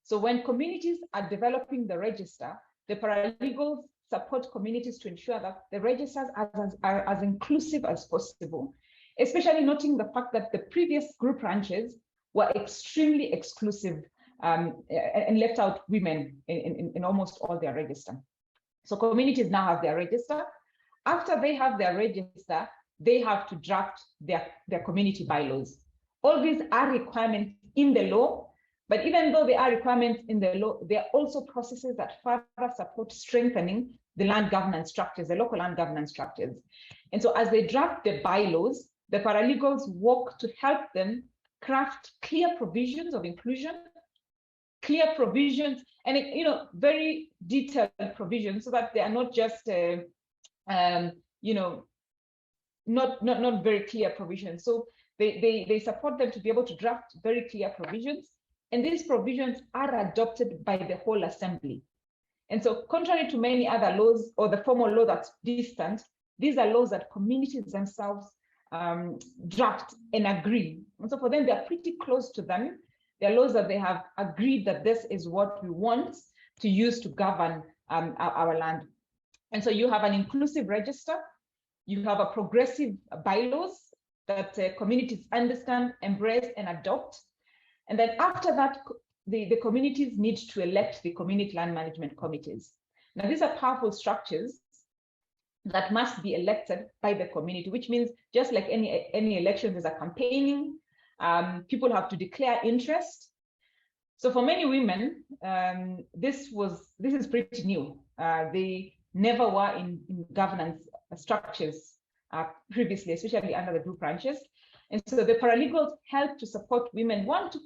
So when communities are developing the register, the paralegals support communities to ensure that the registers are as inclusive as possible, especially noting the fact that the previous group branches were extremely exclusive and left out women in almost all their register. So communities now have their register. After they have their register, they have to draft their community bylaws. All these are requirements in the law, but even though they are requirements in the law, they are also processes that further support strengthening the land governance structures, the local land governance structures. And so as they draft the bylaws, the paralegals work to help them craft clear provisions of inclusion, clear provisions, and very detailed provisions, so that they are not just not very clear provisions. So they support them to be able to draft very clear provisions, and these provisions are adopted by the whole assembly. And so contrary to many other laws or the formal law that's distant, these are laws that communities themselves draft and agree. And so for them, they're pretty close to them. They're laws that they have agreed that this is what we want to use to govern our land. And so you have an inclusive register, you have a progressive bylaws that communities understand, embrace, and adopt. And then after that, the communities need to elect the community land management committees. Now, these are powerful structures that must be elected by the community, which means just like any election, there's a campaigning. People have to declare interest. So for many women, this is pretty new. They never were in governance structures previously, especially under the group branches. And so the paralegals help to support women, want to,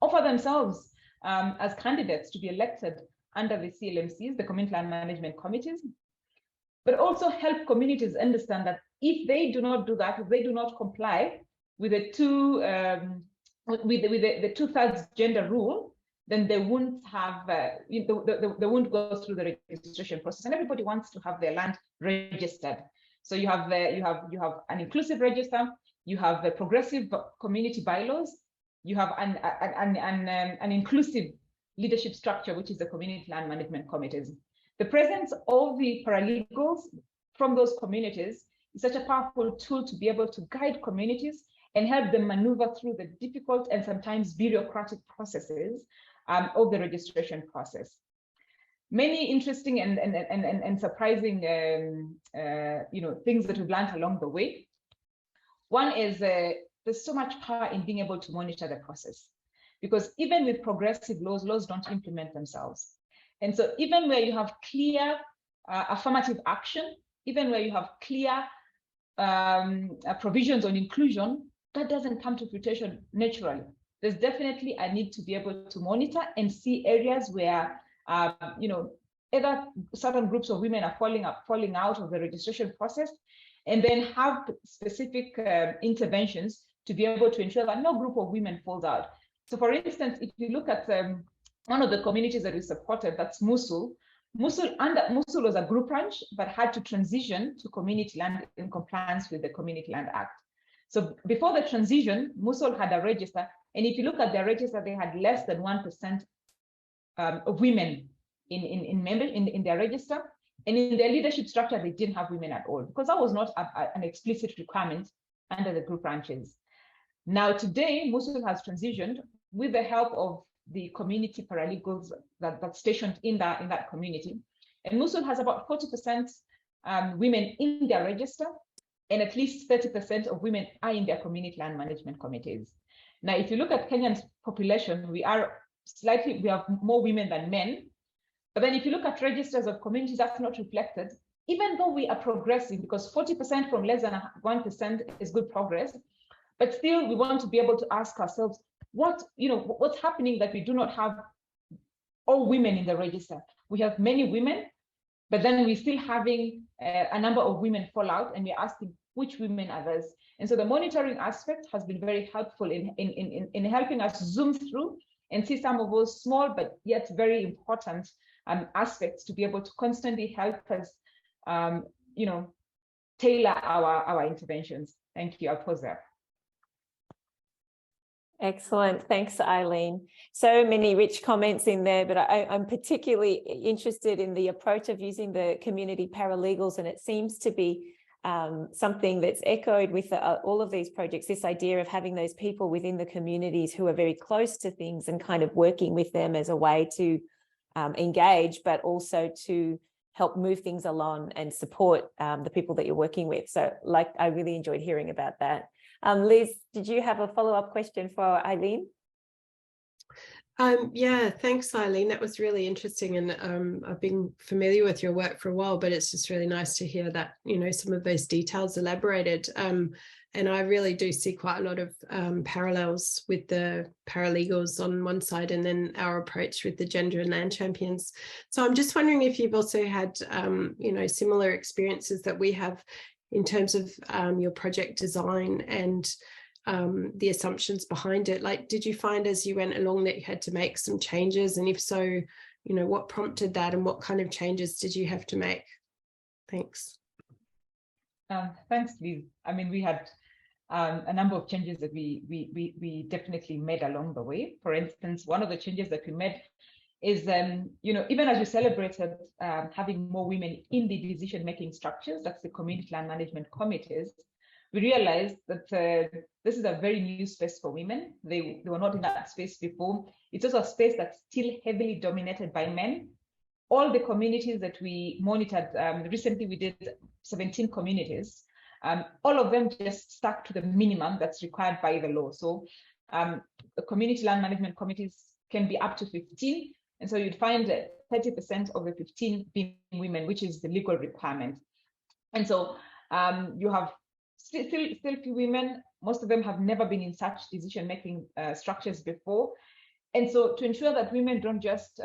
offer themselves as candidates to be elected under the CLMCs, the community land management committees, but also help communities understand that if they do not do that, if they do not comply with the two-thirds gender rule, then they won't have, they won't go through the registration process. And everybody wants to have their land registered. So you have an inclusive register, you have the progressive community bylaws, you have an inclusive leadership structure, which is the community land management committees. The presence of the paralegals from those communities is such a powerful tool to be able to guide communities and help them maneuver through the difficult and sometimes bureaucratic processes of the registration process. Many interesting and surprising things that we've learned along the way. One is there's so much power in being able to monitor the process, because even with progressive laws don't implement themselves. And so even where you have clear affirmative action, even where you have clear provisions on inclusion, that doesn't come to fruition naturally. There's definitely a need to be able to monitor and see areas where either certain groups of women are falling out of the registration process, and then have specific interventions to be able to ensure that no group of women falls out. So for instance, if you look at one of the communities that we supported, that's Mosul. Mosul was a group branch, but had to transition to community land in compliance with the Community Land Act. So before the transition, Mosul had a register, and if you look at their register, they had less than 1% of women in their register, and in their leadership structure, they didn't have women at all, because that was not an explicit requirement under the group branches. Now today, Mosul has transitioned with the help of the community paralegals that's stationed in that community, and Mosul has about 40% women in their register, and at least 30% of women are in their community land management committees. Now, if you look at Kenyan's population, we have more women than men. But then if you look at registers of communities, that's not reflected, even though we are progressing, because 40% from less than 1% is good progress. But still, we want to be able to ask ourselves, what's happening that we do not have all women in the register? We have many women, but then we're still having a number of women fall out, and we're asking, which women are those. And so the monitoring aspect has been very helpful in helping us zoom through and see some of those small but yet very important aspects to be able to constantly help us, tailor our interventions. Thank you. I'll pause there. Excellent. Thanks, Eileen. So many rich comments in there, but I'm particularly interested in the approach of using the community paralegals, and it seems to be something that's echoed with all of these projects, this idea of having those people within the communities who are very close to things and kind of working with them as a way to engage, but also to help move things along and support the people that you're working with. So I really enjoyed hearing about that. Liz, did you have a follow-up question for Eileen? Yeah, thanks, Eileen. That was really interesting. And I've been familiar with your work for a while, but it's just really nice to hear that, some of those details elaborated. And I really do see quite a lot of parallels with the paralegals on one side and then our approach with the gender and land champions. So I'm just wondering if you've also had, similar experiences that we have in terms of your project design and the assumptions behind it. Like, did you find as you went along that you had to make some changes? And if so, what prompted that and what kind of changes did you have to make? Thanks. Thanks, Liz. I mean, we had a number of changes that we definitely made along the way. For instance, one of the changes that we made is, even as we celebrated having more women in the decision-making structures, that's the community land management committees, we realized that this is a very new space for women. They were not in that space before. It's also a space that's still heavily dominated by men. All the communities that we monitored, recently we did 17 communities, all of them just stuck to the minimum that's required by the law. So the community land management committees can be up to 15. And so you'd find that 30% of the 15 being women, which is the legal requirement. And so you have still few women. Most of them have never been in such decision-making structures before. And so to ensure that women don't just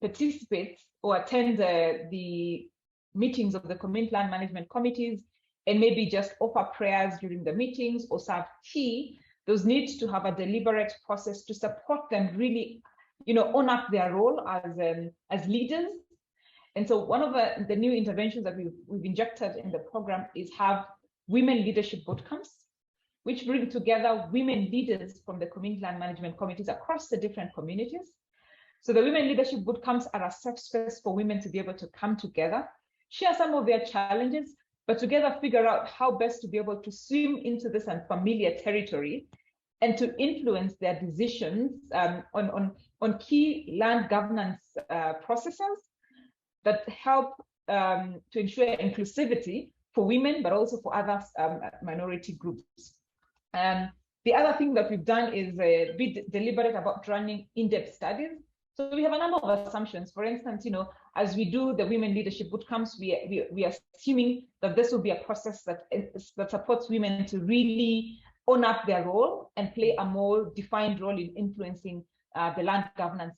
participate or attend the meetings of the community land management committees and maybe just offer prayers during the meetings or serve tea, those need to have a deliberate process to support them really, own up their role as leaders. And so one of the new interventions that we've injected in the program is have women leadership bootcamps, which bring together women leaders from the community land management committees across the different communities. So the women leadership bootcamps are a safe space for women to be able to come together, share some of their challenges, but together figure out how best to be able to swim into this unfamiliar territory and to influence their decisions on key land governance processes that help to ensure inclusivity for women, but also for other minority groups. The other thing that we've done is be deliberate about running in-depth studies. So we have a number of assumptions. For instance, as we do the women leadership bootcamps, we are assuming that this will be a process that supports women to really own up their role and play a more defined role in influencing the land governance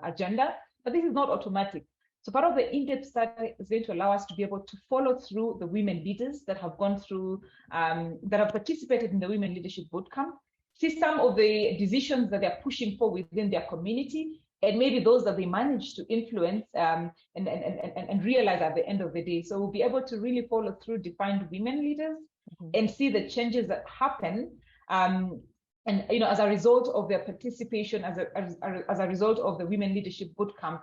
agenda. But this is not automatic. So part of the in-depth study is going to allow us to be able to follow through the women leaders that have gone through, that have participated in the women leadership bootcamp, see some of the decisions that they're pushing for within their community, and maybe those that they manage to influence and realize at the end of the day. So we'll be able to really follow through defined women leaders and see the changes that happen. And as a result of their participation, as a result of the women leadership bootcamp.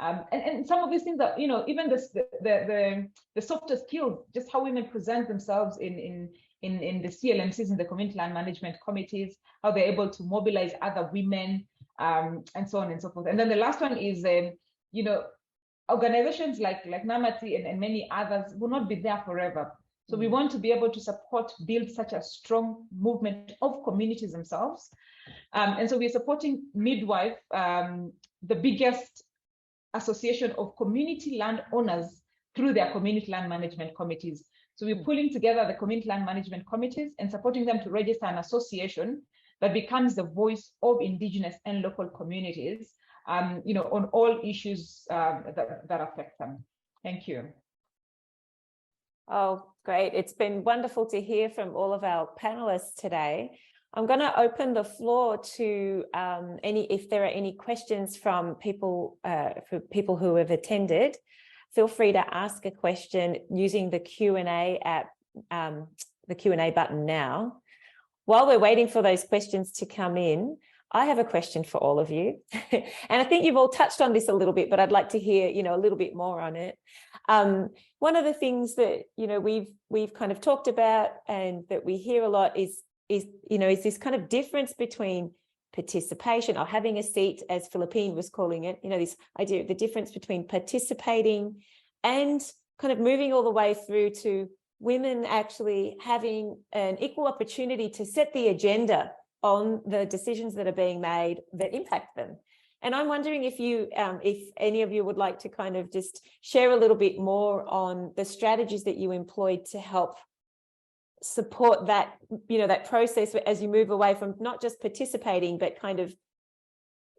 And some of these things that, even the softer skills, just how women present themselves in the CLMCs, in the community land management committees, how they're able to mobilize other women, and so on and so forth. And then the last one is, organizations like Namati and many others will not be there forever. So we want to be able to build such a strong movement of communities themselves. And so we're supporting Midwife, the biggest association of community land owners, through their community land management committees. So we're pulling together the community land management committees and supporting them to register an association that becomes the voice of indigenous and local communities, on all issues that affect them. Thank you. Oh, great. It's been wonderful to hear from all of our panelists today. I'm going to open the floor to if there are any questions from people, for people who have attended. Feel free to ask a question using the Q&A app, the Q&A button now. While we're waiting for those questions to come in, I have a question for all of you. And I think you've all touched on this a little bit, but I'd like to hear, a little bit more on it. One of the things that, we've kind of talked about and that we hear a lot is this kind of difference between participation or having a seat, as Philippine was calling it, this idea of the difference between participating and kind of moving all the way through to women actually having an equal opportunity to set the agenda on the decisions that are being made that impact them. And I'm wondering if any of you would like to kind of just share a little bit more on the strategies that you employed to help support that, that process as you move away from not just participating, but kind of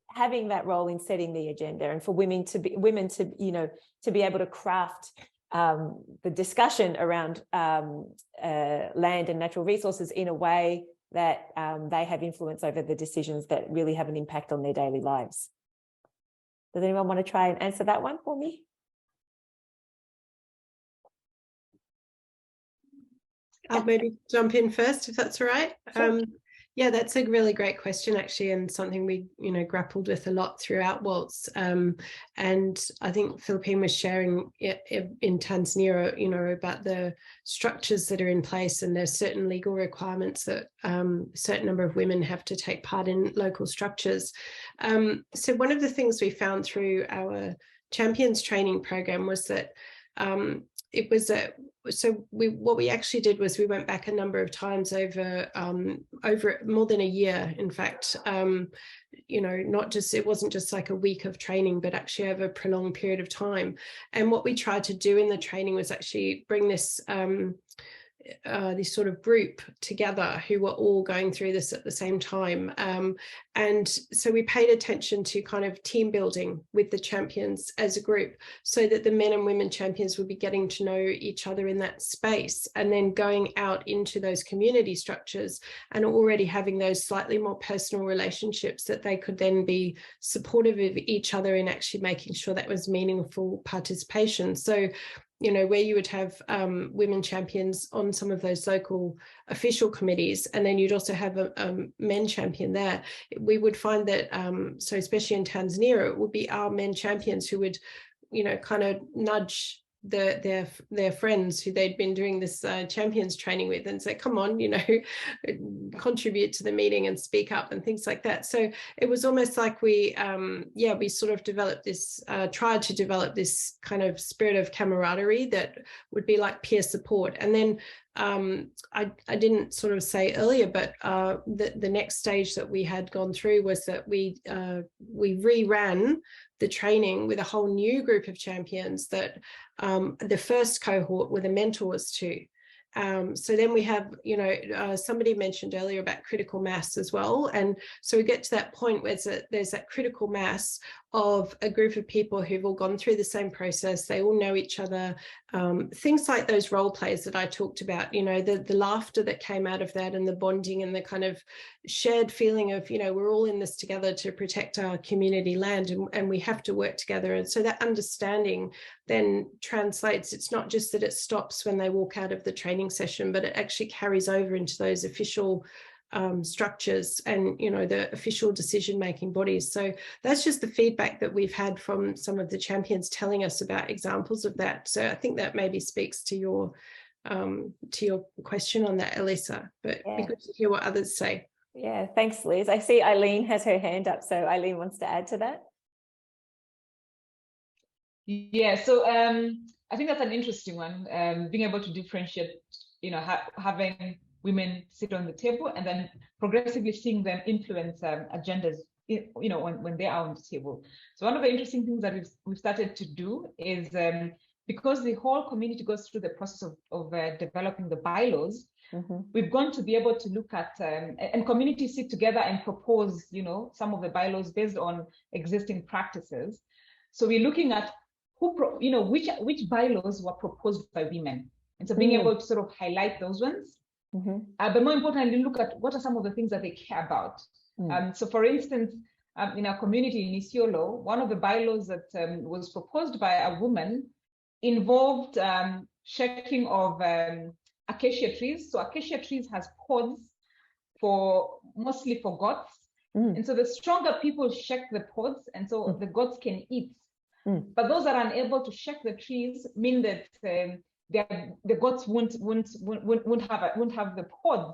having that role in setting the agenda, and for women to be able to craft the discussion around land and natural resources in a way that they have influence over the decisions that really have an impact on their daily lives. Does anyone want to try and answer that one for me? I'll maybe jump in first, if that's all right. Sure. Yeah, that's a really great question, actually, and something we, grappled with a lot throughout Waltz. And I think Philippine was sharing in Tanzania, about the structures that are in place, and there's certain legal requirements that a certain number of women have to take part in local structures. So one of the things we found through our Champions training program was that what we actually did was we went back a number of times over more than a year, in fact. It wasn't just like a week of training, but actually over a prolonged period of time. And what we tried to do in the training was actually bring this sort of group together who were all going through this at the same time. And so we paid attention to kind of team building with the champions as a group, so that the men and women champions would be getting to know each other in that space, and then going out into those community structures and already having those slightly more personal relationships that they could then be supportive of each other in actually making sure that was meaningful participation. So where you would have women champions on some of those local official committees, and then you'd also have a men champion there, we would find that, so especially in Tanzania, it would be our men champions who would, kind of nudge their friends who they'd been doing this champions training with, and say, come on, contribute to the meeting and speak up and things like that. So it was almost like we sort of developed this, tried to develop this kind of spirit of camaraderie that would be like peer support. And then I didn't sort of say earlier, but the next stage that we had gone through was that we reran the training with a whole new group of champions that the first cohort were the mentors to. So then we have, somebody mentioned earlier about critical mass as well. And so we get to that point where there's that critical mass of a group of people who've all gone through the same process. They all know each other. Things like those role plays that I talked about, the laughter that came out of that, and the bonding, and the kind of shared feeling of, we're all in this together to protect our community land, and we have to work together. And so that understanding then translates. It's not just that it stops when they walk out of the training session, but it actually carries over into those official structures and the official decision-making bodies. So that's just the feedback that we've had from some of the champions telling us about examples of that. So I think that maybe speaks to your question on that, Elisa, but it'd be good to hear what others say. Yeah, thanks, Liz. I see Eileen has her hand up, so Eileen wants to add to that. Yeah, so I think that's an interesting one, being able to differentiate, having women sit on the table and then progressively seeing them influence agendas, when they are on the table. So one of the interesting things that we've started to do is, because the whole community goes through the process of developing the bylaws, we've gone to be able to look at, and communities sit together and propose, some of the bylaws based on existing practices. So we're looking at which bylaws were proposed by women And so being able to sort of highlight those ones, but more importantly, look at what are some of the things that they care about. So for instance, in our community in Isiolo, one of the bylaws that was proposed by a woman involved checking of acacia trees. So acacia trees has pods mostly for goats. And so the stronger people check the pods, and so the goats can eat. But those that are unable to check the trees mean that the goats won't have the pods.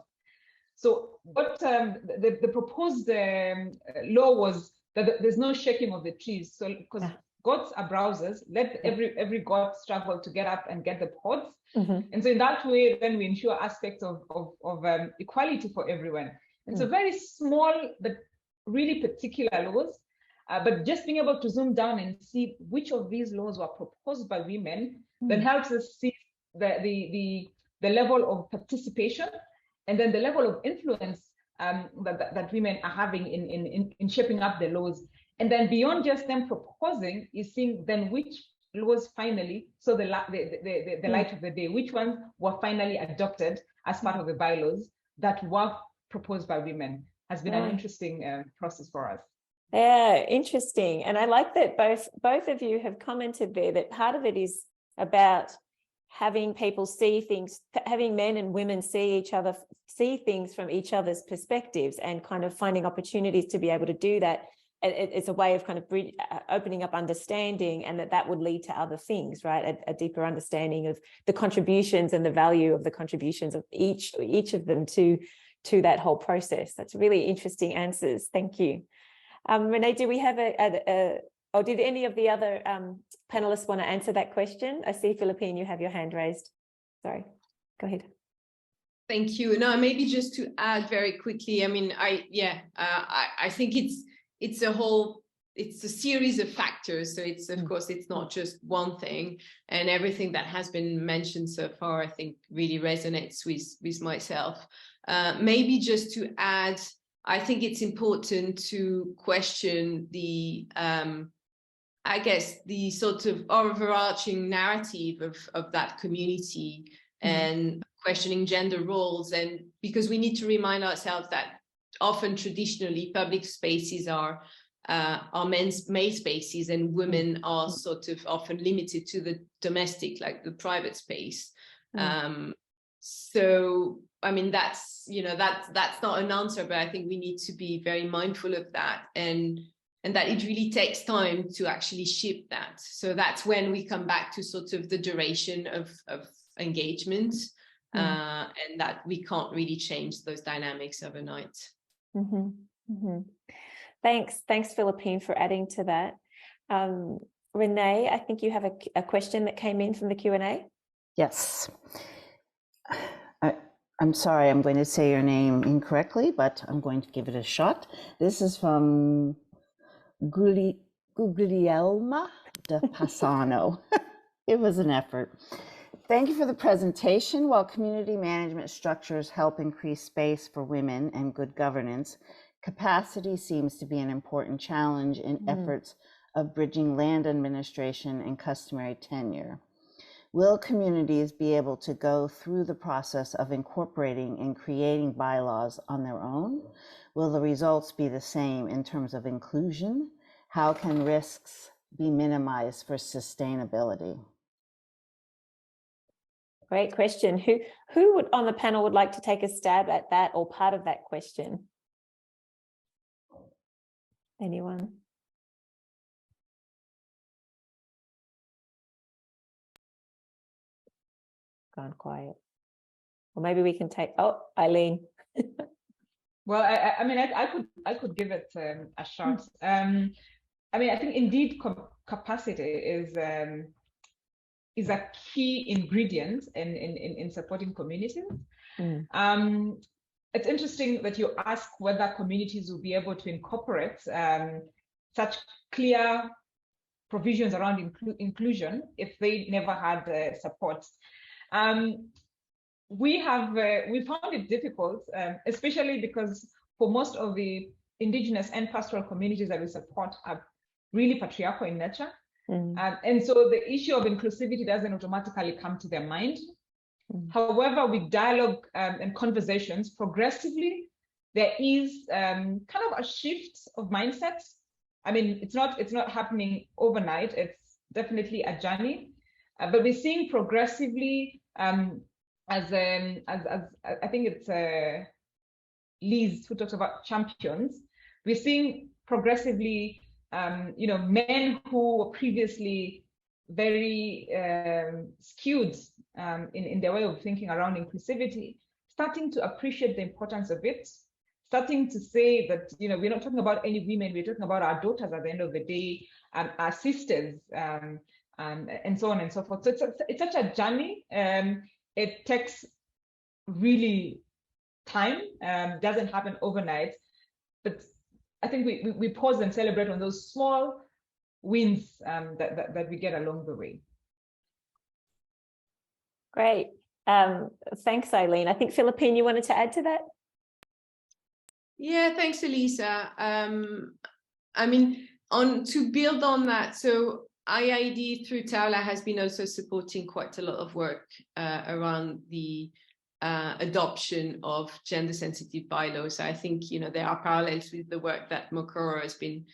So what the proposed law was that there's no shaking of the trees. So because goats are browsers, let every goat struggle to get up and get the pods. And so in that way, then we ensure aspects of equality for everyone. And so very small, but really particular laws. But just being able to zoom down and see which of these laws were proposed by women, then helps us see the level of participation and then the level of influence that women are having in shaping up the laws. And then beyond just them proposing, is seeing then which laws finally, so the light of the day, which ones were finally adopted as part of the bylaws that were proposed by women, has been an interesting process for us. Yeah, interesting. And I like that both of you have commented there that part of it is about having people see things, having men and women see things from each other's perspectives and kind of finding opportunities to be able to do that. It's a way of kind of opening up understanding, and that would lead to other things, right? A deeper understanding of the contributions and the value of the contributions of each of them to that whole process. That's really interesting answers. Thank you. Renee, do we have or did any of the other panelists want to answer that question? I see, Philippine, you have your hand raised. Sorry, go ahead. Thank you. No, maybe just to add very quickly, I mean, I think it's a series of factors. So it's, of course, it's not just one thing, and everything that has been mentioned so far, I think really resonates with myself. Maybe just to add, I think it's important to question I guess, the sort of overarching narrative of that community and questioning gender roles. And because we need to remind ourselves that often traditionally public spaces are men's male spaces, and women are sort of often limited to the domestic, like the private space. So I mean, that's not an answer, but I think we need to be very mindful of that, and that it really takes time to actually shift that. So that's when we come back to sort of the duration of engagement, and that we can't really change those dynamics overnight. Thanks, Philippine, for adding to that. Renee, I think you have a question that came in from the Q&A. Yes. I'm sorry, I'm going to say your name incorrectly, but I'm going to give it a shot. This is from Guglielma de Passano. It was an effort. Thank you for the presentation. While community management structures help increase space for women and good governance, capacity seems to be an important challenge in efforts of bridging land administration and customary tenure. Will communities be able to go through the process of incorporating and creating bylaws on their own? Will the results be the same in terms of inclusion? How can risks be minimized for sustainability? Great question. Who would on the panel would like to take a stab at that or part of that question? Anyone? Gone quiet. Or maybe we can take, Eileen. Well, I mean, I could give it a shot. I mean, I think indeed capacity is a key ingredient in supporting communities. It's interesting that you ask whether communities will be able to incorporate such clear provisions around inclusion if they never had support. We found it difficult, especially because for most of the indigenous and pastoral communities that we support are really patriarchal in nature. And so the issue of inclusivity doesn't automatically come to their mind. However, with dialogue and conversations, progressively, there is kind of a shift of mindsets. I mean, it's not happening overnight. It's definitely a journey, but we're seeing progressively, as I think it's Liz who talks about champions. We're seeing progressively, men who were previously very skewed in their way of thinking around inclusivity, starting to appreciate the importance of it, starting to say that, we're not talking about any women, we're talking about our daughters at the end of the day, our sisters, and so on and so forth. So it's such a journey. It takes really time, doesn't happen overnight, but I think we pause and celebrate on those small wins that we get along the way. Great. Thanks, Eileen. I think Philippine, you wanted to add to that? Yeah, thanks, Elisa. I mean, to build on that, so IIED through Taula has been also supporting quite a lot of work around the adoption of gender-sensitive bylaws. I think there are parallels with the work that Mokoro has been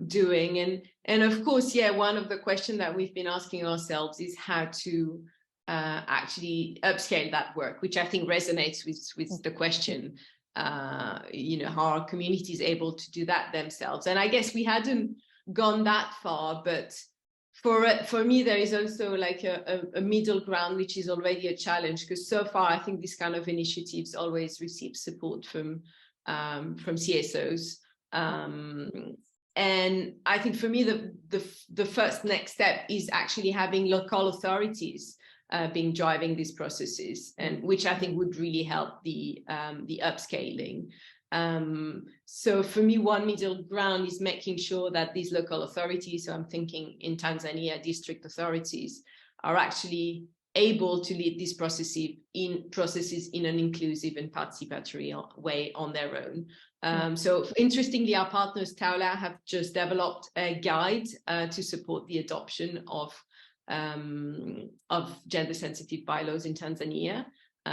doing, and of course, one of the questions that we've been asking ourselves is how to actually upscale that work, which I think resonates with the question. How are communities able to do that themselves? And I guess we hadn't gone that far, but for me, there is also like a middle ground, which is already a challenge, because so far I think this kind of initiatives always receive support from CSOs. And I think for me, the first next step is actually having local authorities being driving these processes, and which I think would really help the upscaling. So for me, one middle ground is making sure that these local authorities, so I'm thinking in Tanzania, district authorities, are actually able to lead these processes in an inclusive and participatory way on their own. So interestingly, our partners Taula have just developed a guide to support the adoption of gender-sensitive bylaws in Tanzania.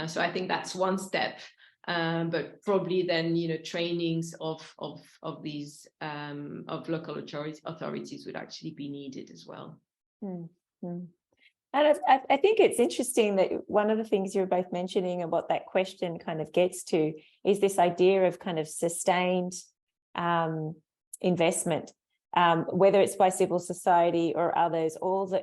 So I think that's one step, but probably then trainings of these of local authorities would actually be needed as well. And I think it's interesting that one of the things you're both mentioning and what that question kind of gets to is this idea of kind of sustained investment. Whether it's by civil society or others, all the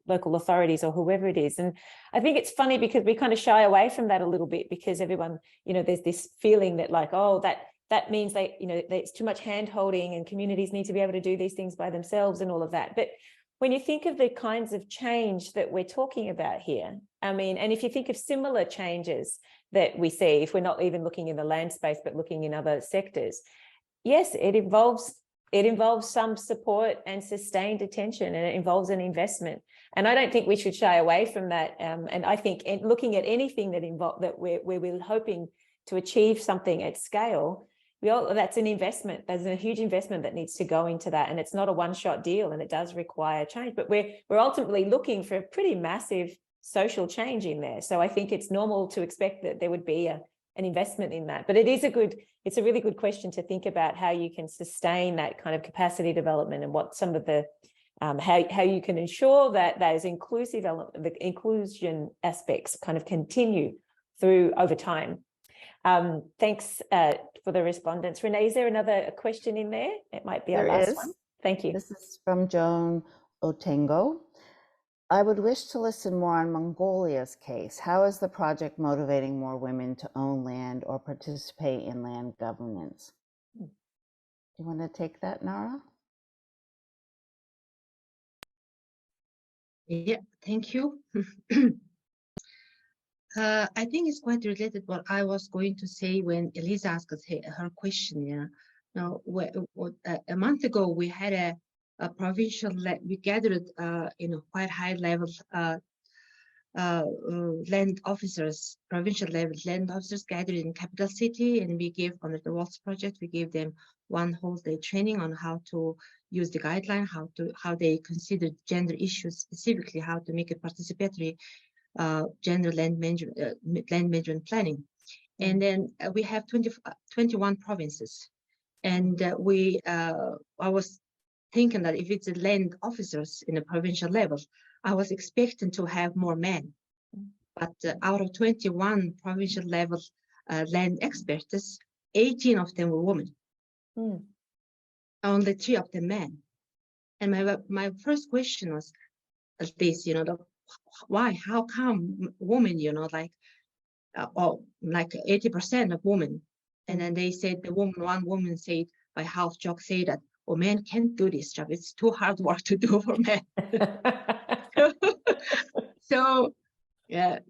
local authorities or whoever it is. And I think it's funny because we kind of shy away from that a little bit, because everyone, there's this feeling that like, oh, that means it's too much hand holding and communities need to be able to do these things by themselves and all of that. But when you think of the kinds of change that we're talking about here, I mean, and if you think of similar changes that we see, if we're not even looking in the land space, but looking in other sectors, yes, it involves some support and sustained attention, and it involves an investment. And I don't think we should shy away from that. And I think looking at anything that we're hoping to achieve something at scale, that's an investment. There's a huge investment that needs to go into that, and it's not a one-shot deal, and it does require change. But we're ultimately looking for a pretty massive social change in there. So I think it's normal to expect that there would be an investment in that. But it's a really good question to think about how you can sustain that kind of capacity development, and what some of the how you can ensure that those the inclusion aspects kind of continue through over time. Thanks for the respondents. Renee, is there another question in there? It might be our last one. Thank you. This is from Joan Otengo. I would wish to listen more on Mongolia's case. How is the project motivating more women to own land or participate in land governance? Do you want to take that, Nara? Yeah, thank you. I think it's quite related what I was going to say when Elisa asked her question. Yeah. Now, a month ago, we had a provincial, we gathered quite high level land officers, provincial level land officers gathered in capital city, and we gave, under the WALTS project, we gave them one whole day training on how to use the guideline, how they consider gender issues, specifically how to make a participatory gender land management planning. And then we have 21 provinces, and I was thinking that if it's a land officers in the provincial level, I was expecting to have more men, but out of 21 provincial level land experts, 18 of them were women. Only 3 of them men. And my first question was this, why? How come women, like 80% of women? And then they said one woman said, by half joke, say that, oh, men can't do this job. It's too hard work to do for men. So,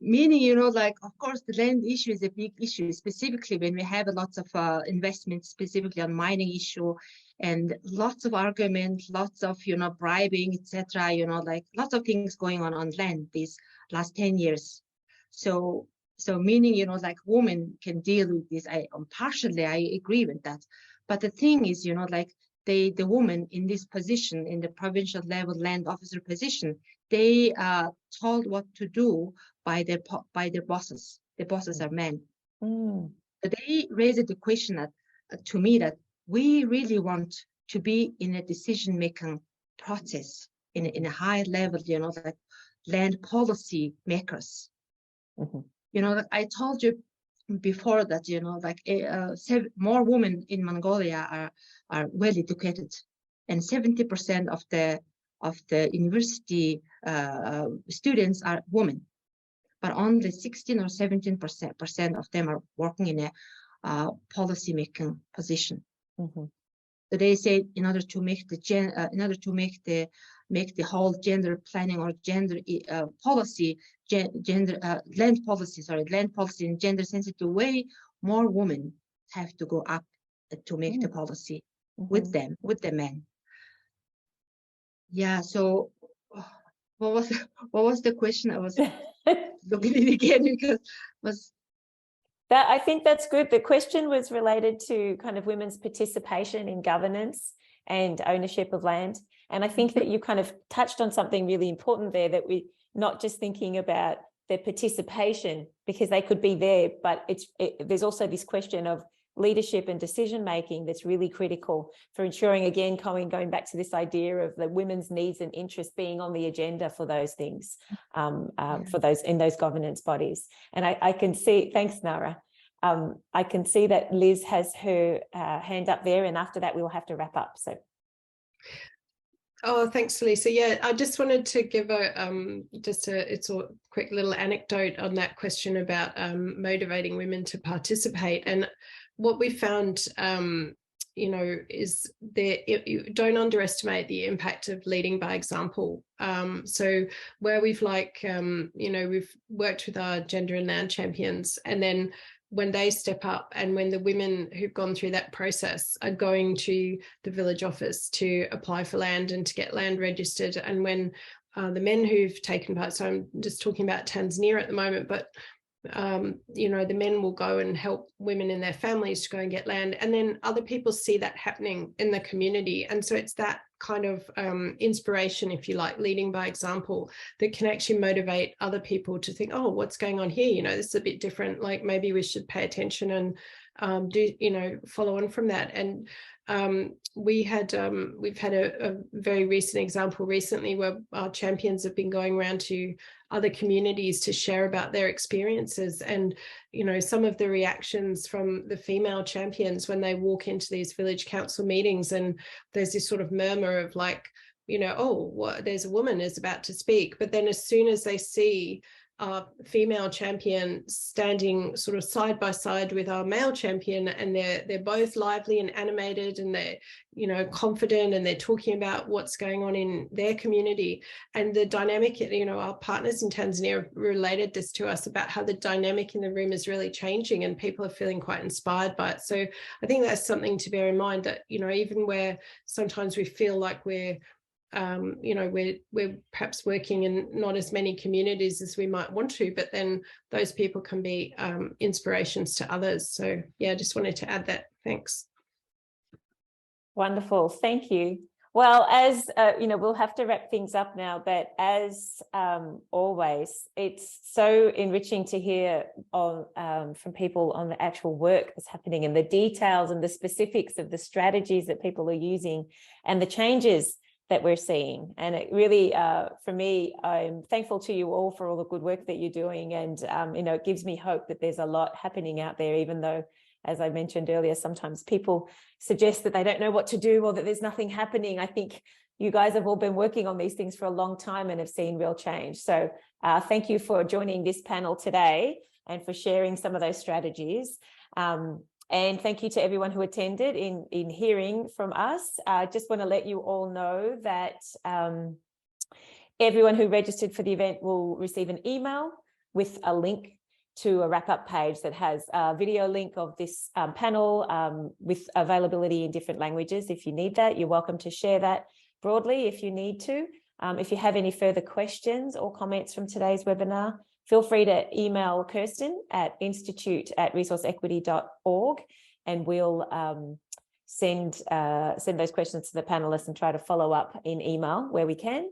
meaning, of course, the land issue is a big issue, specifically when we have lots of investments, specifically on mining issue, and lots of argument, lots of, bribing, etc., lots of things going on land these last 10 years. So meaning, women can deal with this. Partially, I agree with that. But the thing is, the woman in this position, in the provincial level land officer position, they are told what to do by their bosses. The bosses are men. But they raised the question to me that we really want to be in a decision-making process in a high level, like land policy makers. I told you before that, more women in Mongolia are well educated, and 70% of the university students are women, but only 16 or 17% of them are working in a policy making position. So they say in order to make the whole gender planning or gender policy, land policy in gender sensitive way, more women have to go up to make the policy with the men. Yeah. So what was the question? I was looking at it again because it was. I think that's good. The question was related to kind of women's participation in governance and ownership of land. And I think that you kind of touched on something really important there, that we're not just thinking about their participation because they could be there, but there's also this question of leadership and decision making that's really critical for ensuring, again, going back to this idea of the women's needs and interests being on the agenda for those things, for those in those governance bodies. And I can see, thanks, Nara. I can see that Liz has her hand up there, and after that we will have to wrap up. So. Oh, thanks, Lisa. Yeah, I just wanted to give it's a quick little anecdote on that question about motivating women to participate. And what we found, is you don't underestimate the impact of leading by example. So where we've we've worked with our gender and land champions, and then when they step up and when the women who've gone through that process are going to the village office to apply for land and to get land registered, and when the men who've taken part, so I'm just talking about Tanzania at the moment, but the men will go and help women in their families to go and get land, and then other people see that happening in the community. And so it's that kind of inspiration, if you like, leading by example, that can actually motivate other people to think, oh, what's going on here? This is a bit different, like maybe we should pay attention and follow on from that. And we've had a very recent example recently where our champions have been going around to other communities to share about their experiences, and some of the reactions from the female champions when they walk into these village council meetings, and there's this sort of murmur of like, there's a woman is about to speak, but then as soon as they see female champion standing sort of side by side with our male champion, and they're both lively and animated, and they're confident, and they're talking about what's going on in their community, and the dynamic, our partners in Tanzania related this to us about how the dynamic in the room is really changing, and people are feeling quite inspired by it. So I think that's something to bear in mind, that even where sometimes we feel like we're you know, we're perhaps working in not as many communities as we might want to, but then those people can be inspirations to others. So yeah, I just wanted to add that. Thanks. Wonderful, thank you. Well, as you know, we'll have to wrap things up now, but as always, it's so enriching to hear from people on the actual work that's happening and the details and the specifics of the strategies that people are using and the changes that we're seeing. And it really, for me, I'm thankful to you all for all the good work that you're doing. And, you know, it gives me hope that there's a lot happening out there, even though, as I mentioned earlier, sometimes people suggest that they don't know what to do or that there's nothing happening. I think you guys have all been working on these things for a long time and have seen real change. So thank you for joining this panel today and for sharing some of those strategies. And thank you to everyone who attended in hearing from us. I just want to let you all know that everyone who registered for the event will receive an email with a link to a wrap-up page that has a video link of this panel with availability in different languages. If you need that, you're welcome to share that broadly if you need to. If you have any further questions or comments from today's webinar, feel free to email Kirsten at institute@resourceequity.org, and we'll send those questions to the panelists and try to follow up in email where we can.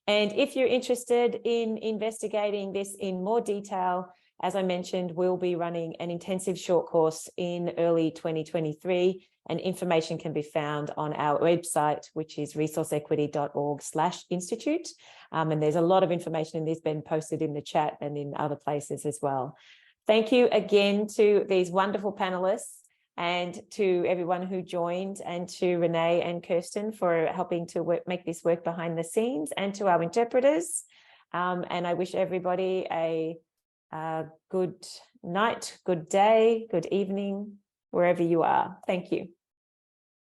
And if you're interested in investigating this in more detail, as I mentioned, we'll be running an intensive short course in early 2023, and information can be found on our website, which is resourceequity.org/institute. And there's a lot of information in this been posted in the chat and in other places as well. Thank you again to these wonderful panelists and to everyone who joined, and to Renee and Kirsten for helping to make this work behind the scenes, and to our interpreters. And I wish everybody a good night, good day, good evening, wherever you are. Thank you.